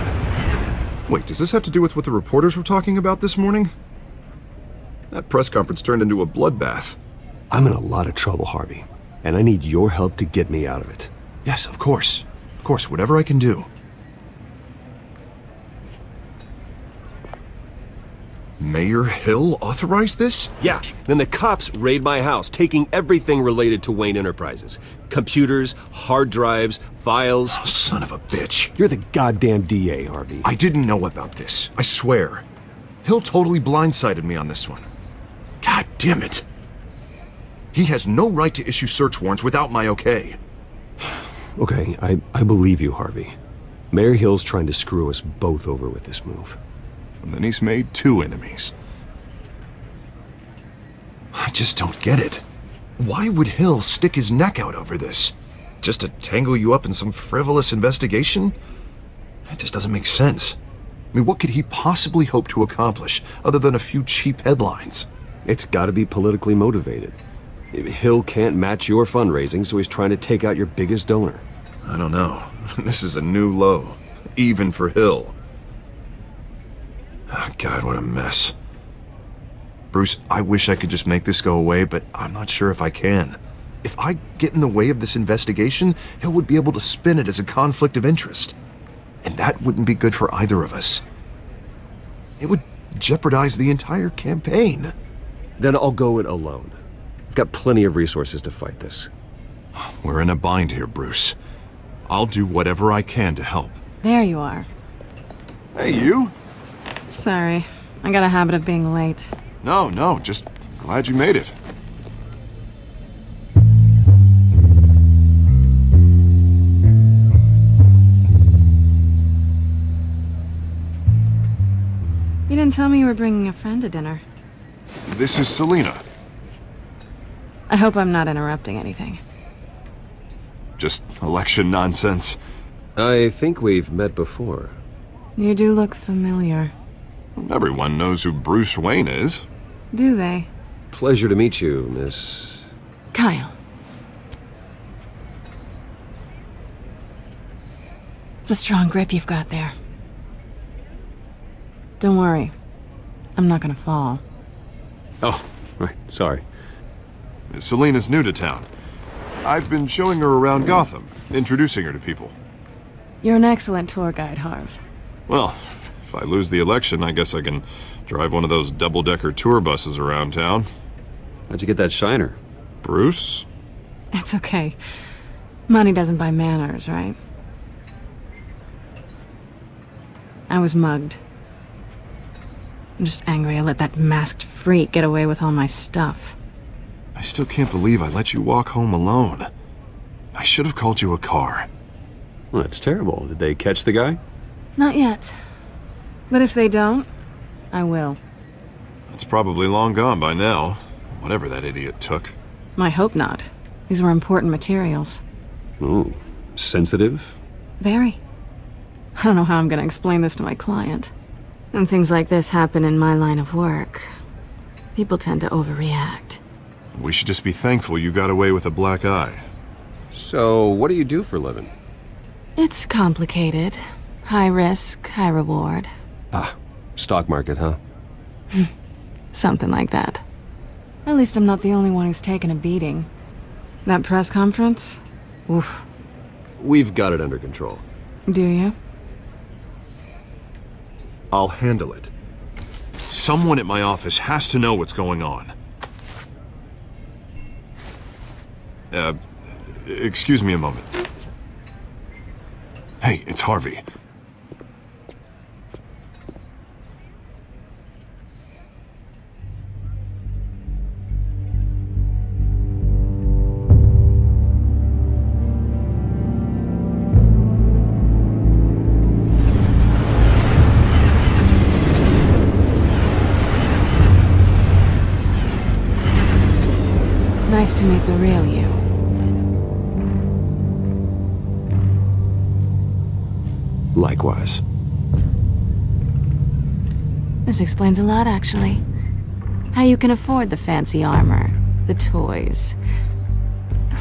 Wait, does this have to do with what the reporters were talking about this morning? That press conference turned into a bloodbath. I'm in a lot of trouble, Harvey, and I need your help to get me out of it. Yes, of course. Of course, whatever I can do. Mayor Hill authorized this? Yeah, then the cops raid my house, taking everything related to Wayne Enterprises. Computers, hard drives, files. Oh, son of a bitch. You're the goddamn DA, Harvey. I didn't know about this, I swear. Hill totally blindsided me on this one. God damn it. He has no right to issue search warrants without my okay. Okay, I believe you, Harvey. Mayor Hill's trying to screw us both over with this move. And then he's made 2 enemies. I just don't get it. Why would Hill stick his neck out over this? Just to tangle you up in some frivolous investigation? It just doesn't make sense. I mean, what could he possibly hope to accomplish other than a few cheap headlines? It's gotta be politically motivated. Hill can't match your fundraising, so he's trying to take out your biggest donor. I don't know. This is a new low. Even for Hill. Oh, God, what a mess. Bruce, I wish I could just make this go away, but I'm not sure if I can. If I get in the way of this investigation, Hill would be able to spin it as a conflict of interest. And that wouldn't be good for either of us. It would jeopardize the entire campaign. Then I'll go it alone. I've got plenty of resources to fight this. We're in a bind here, Bruce. I'll do whatever I can to help. There you are. Hey, you? Sorry. I got a habit of being late. No, just glad you made it. You didn't tell me you were bringing a friend to dinner. This is Selina. I hope I'm not interrupting anything. Just election nonsense. I think we've met before. You do look familiar. Everyone knows who Bruce Wayne is. Do they? Pleasure to meet you, Miss... Kyle. It's a strong grip you've got there. Don't worry. I'm not gonna fall. Oh, right. Sorry. Selina's new to town. I've been showing her around Gotham, introducing her to people. You're an excellent tour guide, Harv. Well, if I lose the election, I guess I can drive one of those double-decker tour buses around town. How'd you get that shiner? Bruce? It's okay. Money doesn't buy manners, right? I was mugged. I'm just angry I let that masked freak get away with all my stuff. I still can't believe I let you walk home alone. I should have called you a car. Well, that's terrible. Did they catch the guy? Not yet. But if they don't, I will. It's probably long gone by now, whatever that idiot took. I hope not. These were important materials. Ooh, sensitive? Very. I don't know how I'm gonna explain this to my client. When things like this happen in my line of work, people tend to overreact. We should just be thankful you got away with a black eye. So, what do you do for a living? It's complicated. High risk, high reward. Ah, stock market, huh? Something like that. At least I'm not the only one who's taken a beating. That press conference? Oof. We've got it under control. Do you? I'll handle it. Someone at my office has to know what's going on. Excuse me a moment. Hey, it's Harvey. Nice to meet the real you. Likewise. This explains a lot, actually. How you can afford the fancy armor, the toys.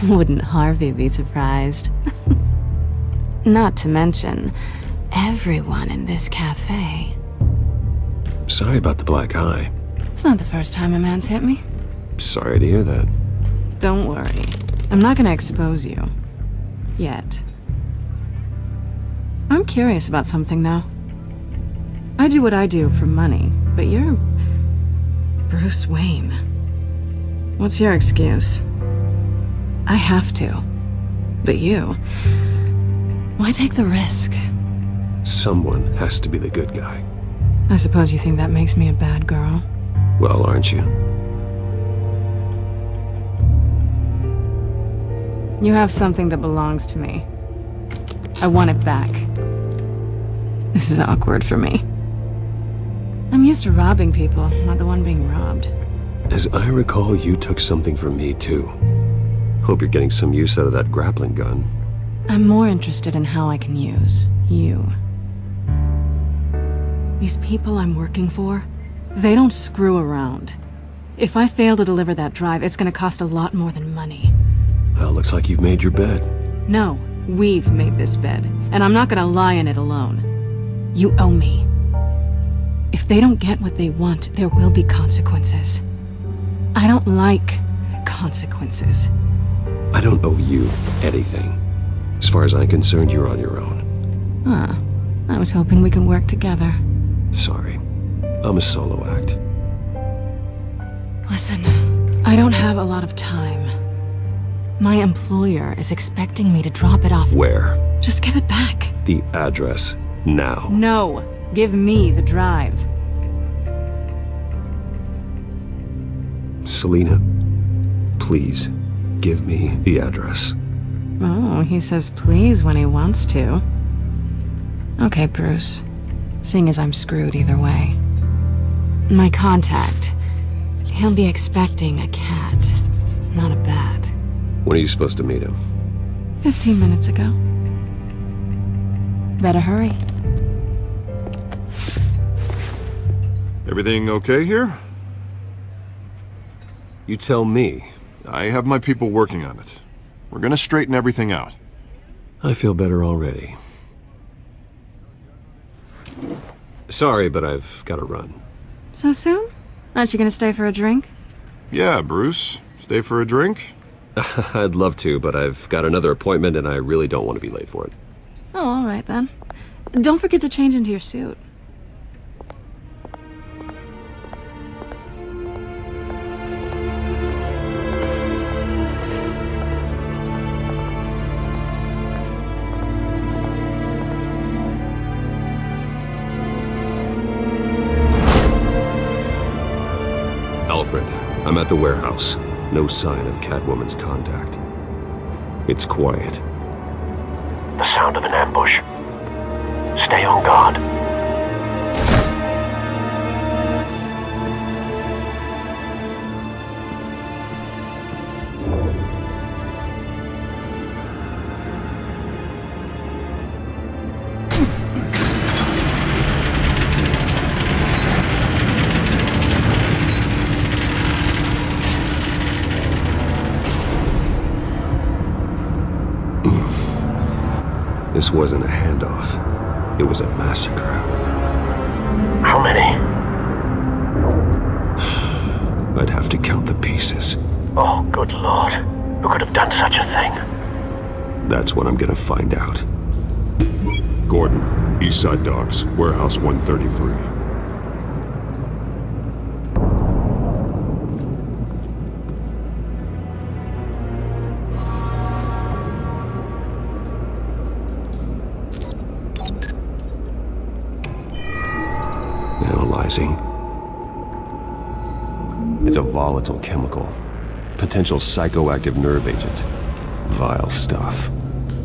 Wouldn't Harvey be surprised? Not to mention, everyone in this cafe. Sorry about the black eye. It's not the first time a man's hit me. Sorry to hear that. Don't worry. I'm not gonna expose you. Yet. I'm curious about something, though. I do what I do for money, but you're... Bruce Wayne. What's your excuse? I have to. But you... Why take the risk? Someone has to be the good guy. I suppose you think that makes me a bad girl? Well, aren't you? You have something that belongs to me. I want it back. This is awkward for me. I'm used to robbing people, not the one being robbed. As I recall, you took something from me, too. Hope you're getting some use out of that grappling gun. I'm more interested in how I can use you. These people I'm working for, they don't screw around. If I fail to deliver that drive, it's gonna cost a lot more than money. Well, looks like you've made your bed. No, we've made this bed, and I'm not gonna lie in it alone. You owe me. If they don't get what they want, there will be consequences. I don't like consequences. I don't owe you anything. As far as I'm concerned, you're on your own. Huh. I was hoping we could work together. Sorry. I'm a solo act. Listen, I don't have a lot of time. My employer is expecting me to drop it off. Where? Just give it back. The address, now. No. Give me the drive. Selina, please, give me the address. Oh, he says please when he wants to. Okay, Bruce. Seeing as I'm screwed either way. My contact. He'll be expecting a cat, not a bat. When are you supposed to meet him? 15 minutes ago. Better hurry. Everything okay here? You tell me. I have my people working on it. We're gonna straighten everything out. I feel better already. Sorry, but I've got to run. So soon? Aren't you gonna stay for a drink? Yeah, Bruce. Stay for a drink? I'd love to, but I've got another appointment and I really don't want to be late for it. Oh, all right then. Don't forget to change into your suit. Alfred, I'm at the warehouse. No sign of Catwoman's contact. It's quiet. The sound of an ambush. Stay on guard. This wasn't a handoff. It was a massacre. How many? I'd have to count the pieces. Oh, good lord. Who could have done such a thing? That's what I'm gonna find out. Gordon, Eastside Docks, Warehouse 133. analyzing. It's a volatile chemical. Potential psychoactive nerve agent. Vile stuff.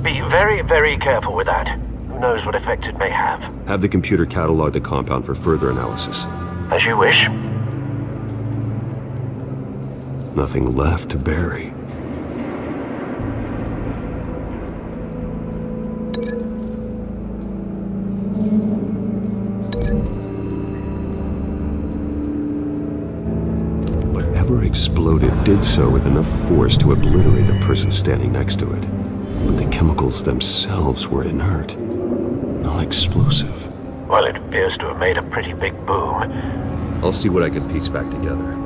Be very, very careful with that. Who knows what effect it may have. Have the computer catalog the compound for further analysis. As you wish. Nothing left to bury. Whatever exploded did so with enough force to obliterate the person standing next to it. But the chemicals themselves were inert, not explosive. Well, it appears to have made a pretty big boom. I'll see what I can piece back together.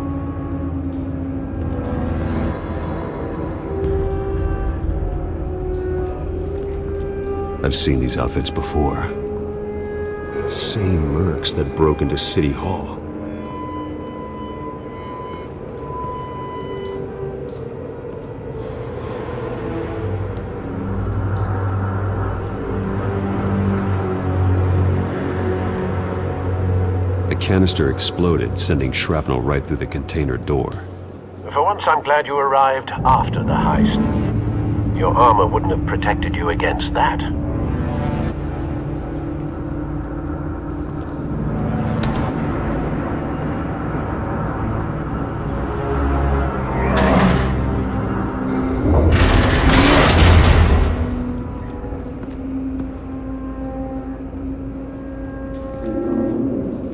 I've seen these outfits before. Same mercs that broke into City Hall. The canister exploded, sending shrapnel right through the container door. For once, I'm glad you arrived after the heist. Your armor wouldn't have protected you against that.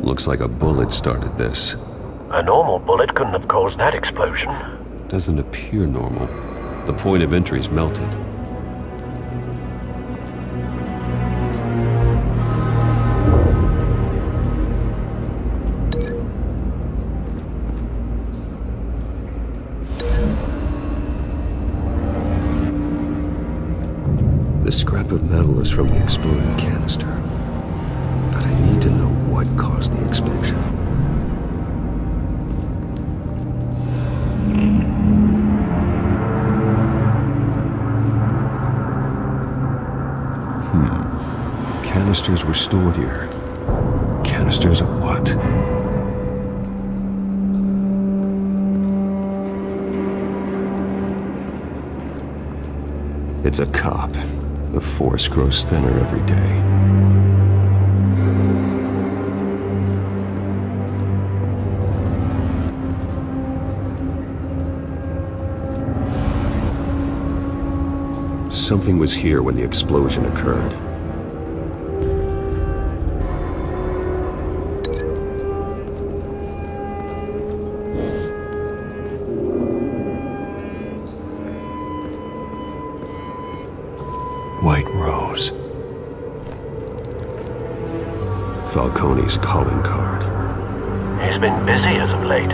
Looks like a bullet started this. A normal bullet couldn't have caused that explosion. Doesn't appear normal. The point of entry's melted. The scrap of metal is from the exploded canister. But I need to know what caused the explosion. Canisters were stored here. Canisters of what? It's a cop. The force grows thinner every day. Something was here when the explosion occurred. White Rose. Falcone's calling card. He's been busy as of late.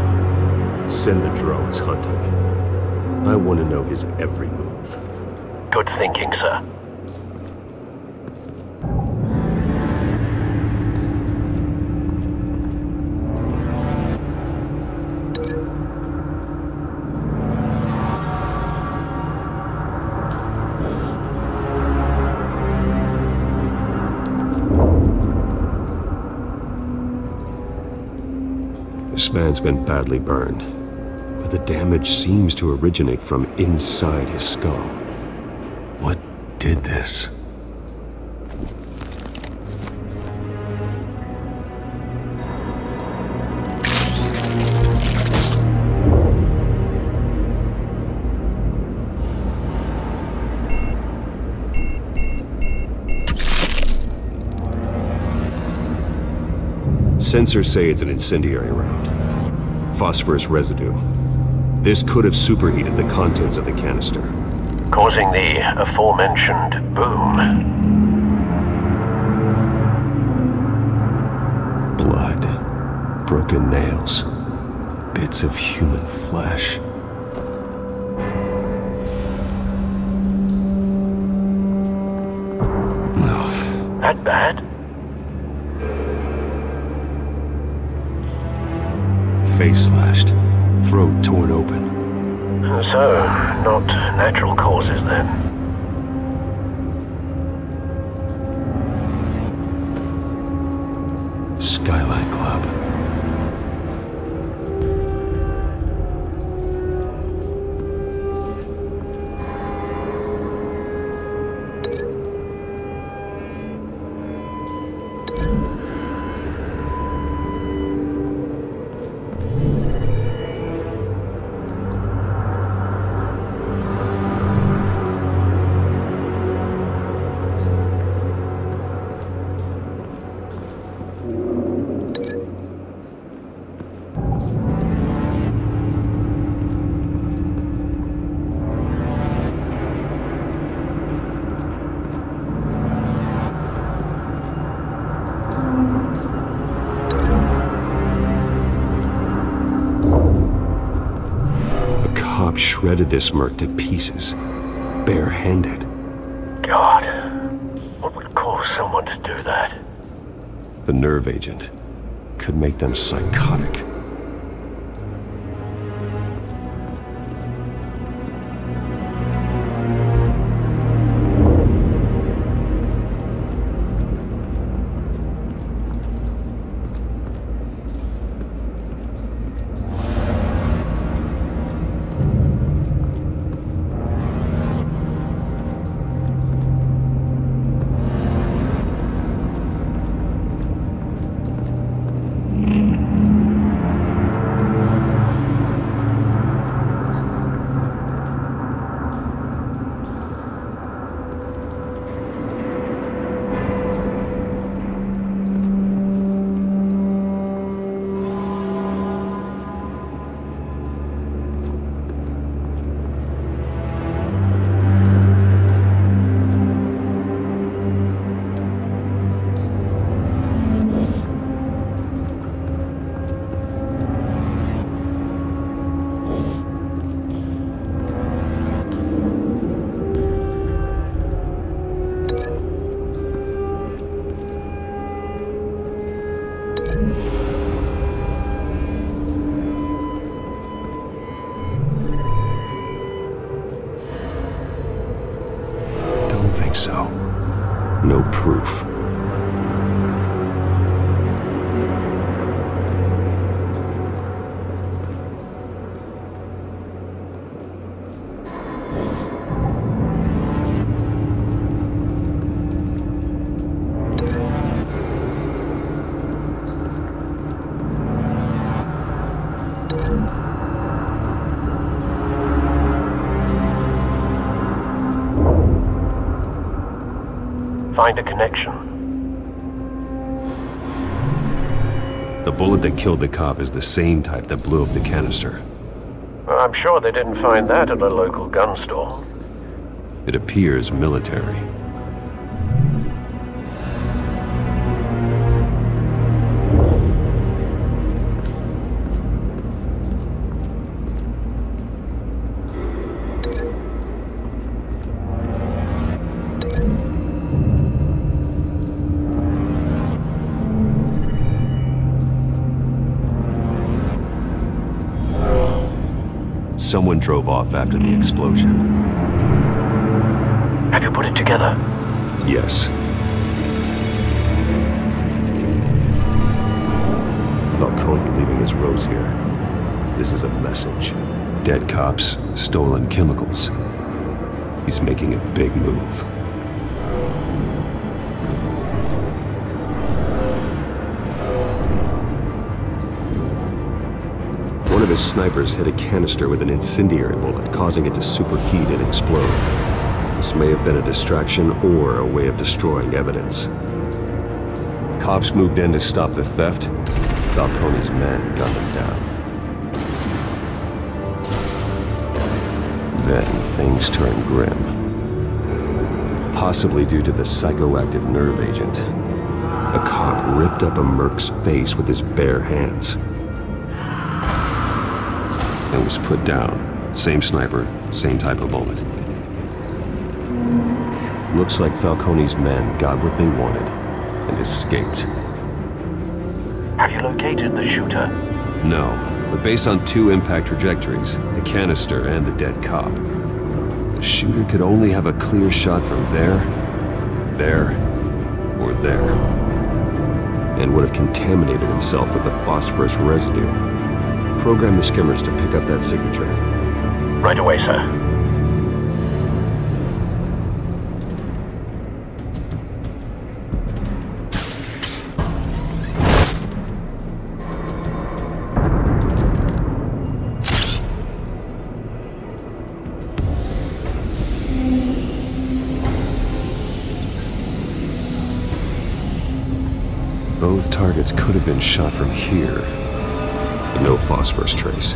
Send the drones hunting. I want to know his every move. Good thinking, sir. This man's been badly burned, but the damage seems to originate from inside his skull. What did this? Sensors say it's an incendiary round. Phosphorus residue. This could have superheated the contents of the canister, causing the aforementioned boom. Blood. Broken nails. Bits of human flesh. No. That bad? Face slashed. Throat torn open. So, not natural causes then. Skyline Club. shredded this merc to pieces, barehanded. God, what would cause someone to do that? The nerve agent could make them psychotic. So, no proof. Find a connection. The bullet that killed the cop is the same type that blew up the canister. Well, I'm sure they didn't find that at a local gun store. It appears military. Someone drove off after the explosion. Have you put it together? Yes. Falcone leaving his rose here. This is a message. Dead cops, stolen chemicals. He's making a big move. One of his snipers hit a canister with an incendiary bullet, causing it to superheat and explode. This may have been a distraction or a way of destroying evidence. Cops moved in to stop the theft. Falcone's men gunned him down. Then things turned grim. Possibly due to the psychoactive nerve agent. A cop ripped up a merc's face with his bare hands. And was put down. Same sniper, same type of bullet. Looks like Falcone's men got what they wanted and escaped. Have you located the shooter? No, but based on two impact trajectories, the canister and the dead cop, the shooter could only have a clear shot from there, or there, and would have contaminated himself with the phosphorus residue. Program the skimmers to pick up that signature. Right away, sir. Both targets could have been shot from here. No phosphorus trace.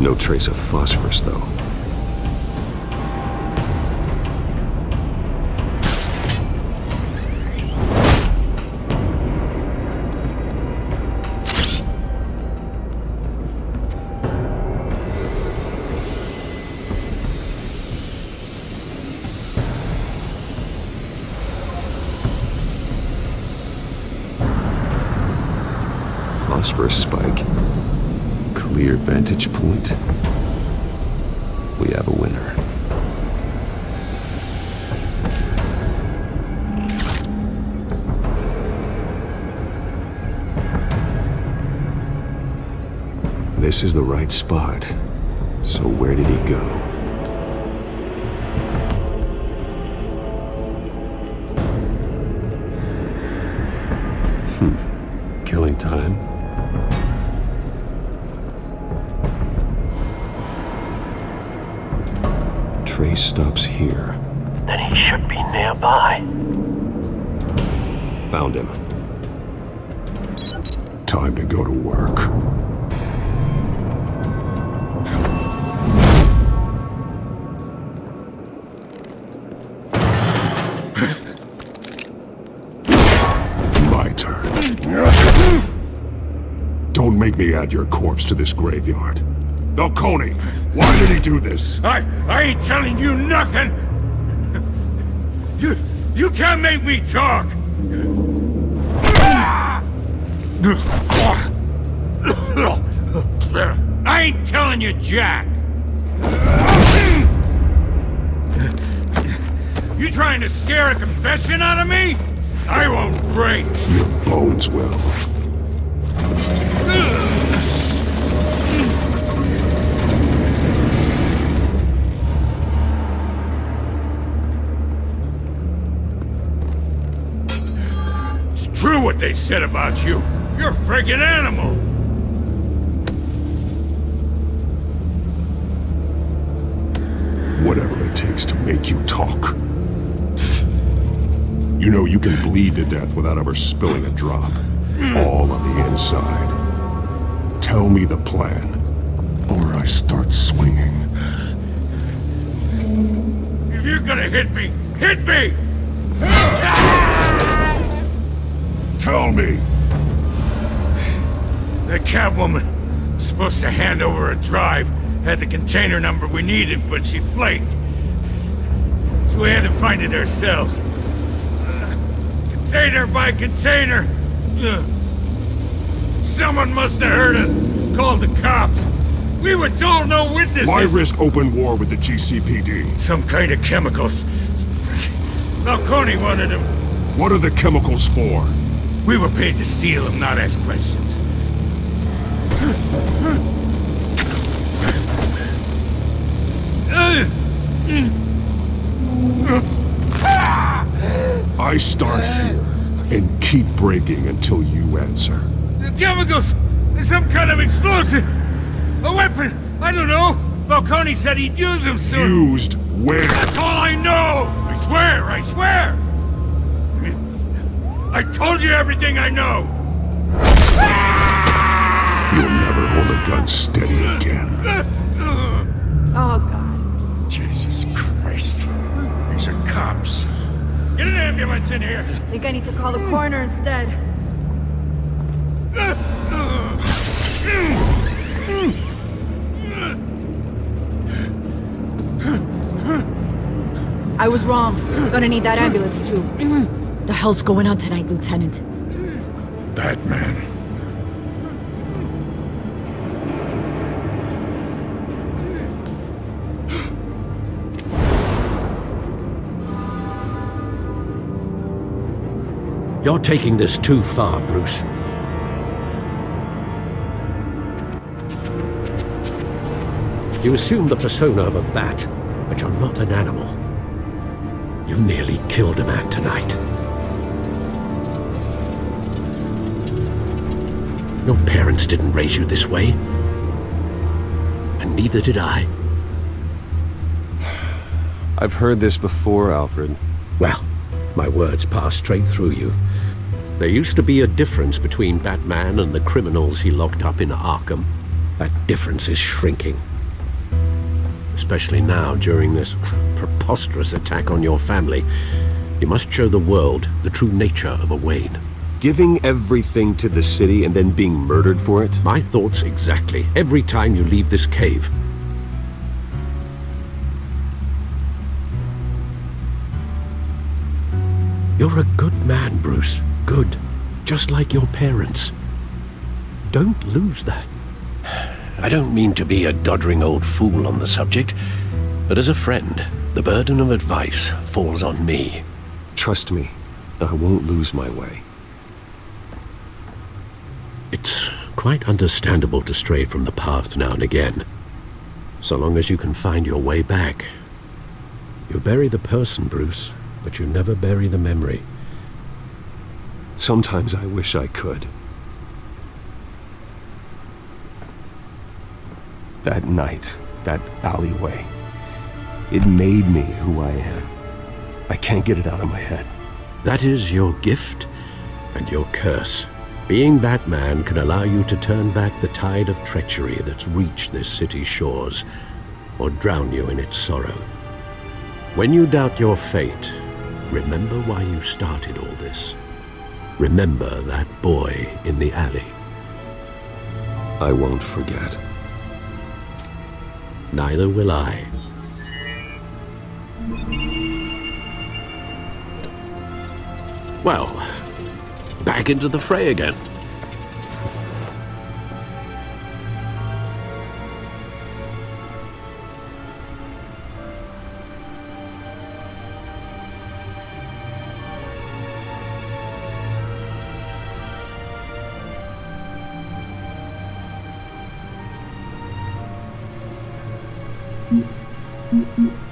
No trace of phosphorus, though. Phosphorus spike. Clear vantage point. We have a winner. This is the right spot. So where did he go? Killing time. Trace stops here. Then he should be nearby. Found him. Time to go to work. My turn. Don't make me add your corpse to this graveyard. Falcone, why did he do this? I ain't telling you nothing! You can't make me talk! I ain't telling you jack! You trying to scare a confession out of me? I won't break! Your bones will. True what they said about you. You're a friggin' animal. Whatever it takes to make you talk. You know you can bleed to death without ever spilling a drop. All on the inside. Tell me the plan, or I start swinging. If you're gonna hit me, hit me! Tell me! That Catwoman was supposed to hand over a drive, had the container number we needed, but she flaked. So we had to find it ourselves. Container by container. Someone must have heard us, called the cops. We were told no witnesses. Why risk open war with the GCPD? Some kind of chemicals. Falcone wanted them. What are the chemicals for? We were paid to steal them, not ask questions. I start here and keep breaking until you answer. The chemicals! Some kind of explosive! A weapon! I don't know! Falcone said he'd use them soon! Used where? That's all I know! I swear! I swear! I told you everything I know! You'll never hold a gun steady again. Oh, God. Jesus Christ. These are cops. Get an ambulance in here! I think I need to call the coroner instead. I was wrong. Gonna need that ambulance, too. The hell's going on tonight, Lieutenant? Batman. You're taking this too far, Bruce. You assume the persona of a bat, but you're not an animal. You nearly killed a man tonight. Your parents didn't raise you this way. And neither did I. I've heard this before, Alfred. Well, my words pass straight through you. There used to be a difference between Batman and the criminals he locked up in Arkham. That difference is shrinking. especially now during this preposterous attack on your family. You must show the world the true nature of a Wayne. Giving everything to the city and then being murdered for it? My thoughts exactly. Every time you leave this cave. You're a good man, Bruce. Good. Just like your parents. Don't lose that. I don't mean to be a doddering old fool on the subject, but as a friend, the burden of advice falls on me. Trust me, I won't lose my way. It's quite understandable to stray from the path now and again, so long as you can find your way back. You bury the person, Bruce, but you never bury the memory. Sometimes I wish I could. That night, that alleyway, it made me who I am. I can't get it out of my head. That is your gift and your curse. Being Batman can allow you to turn back the tide of treachery that's reached this city's shores, or drown you in its sorrow. When you doubt your fate, remember why you started all this. Remember that boy in the alley. I won't forget. Neither will I. Well, back into the fray again. Mm-hmm.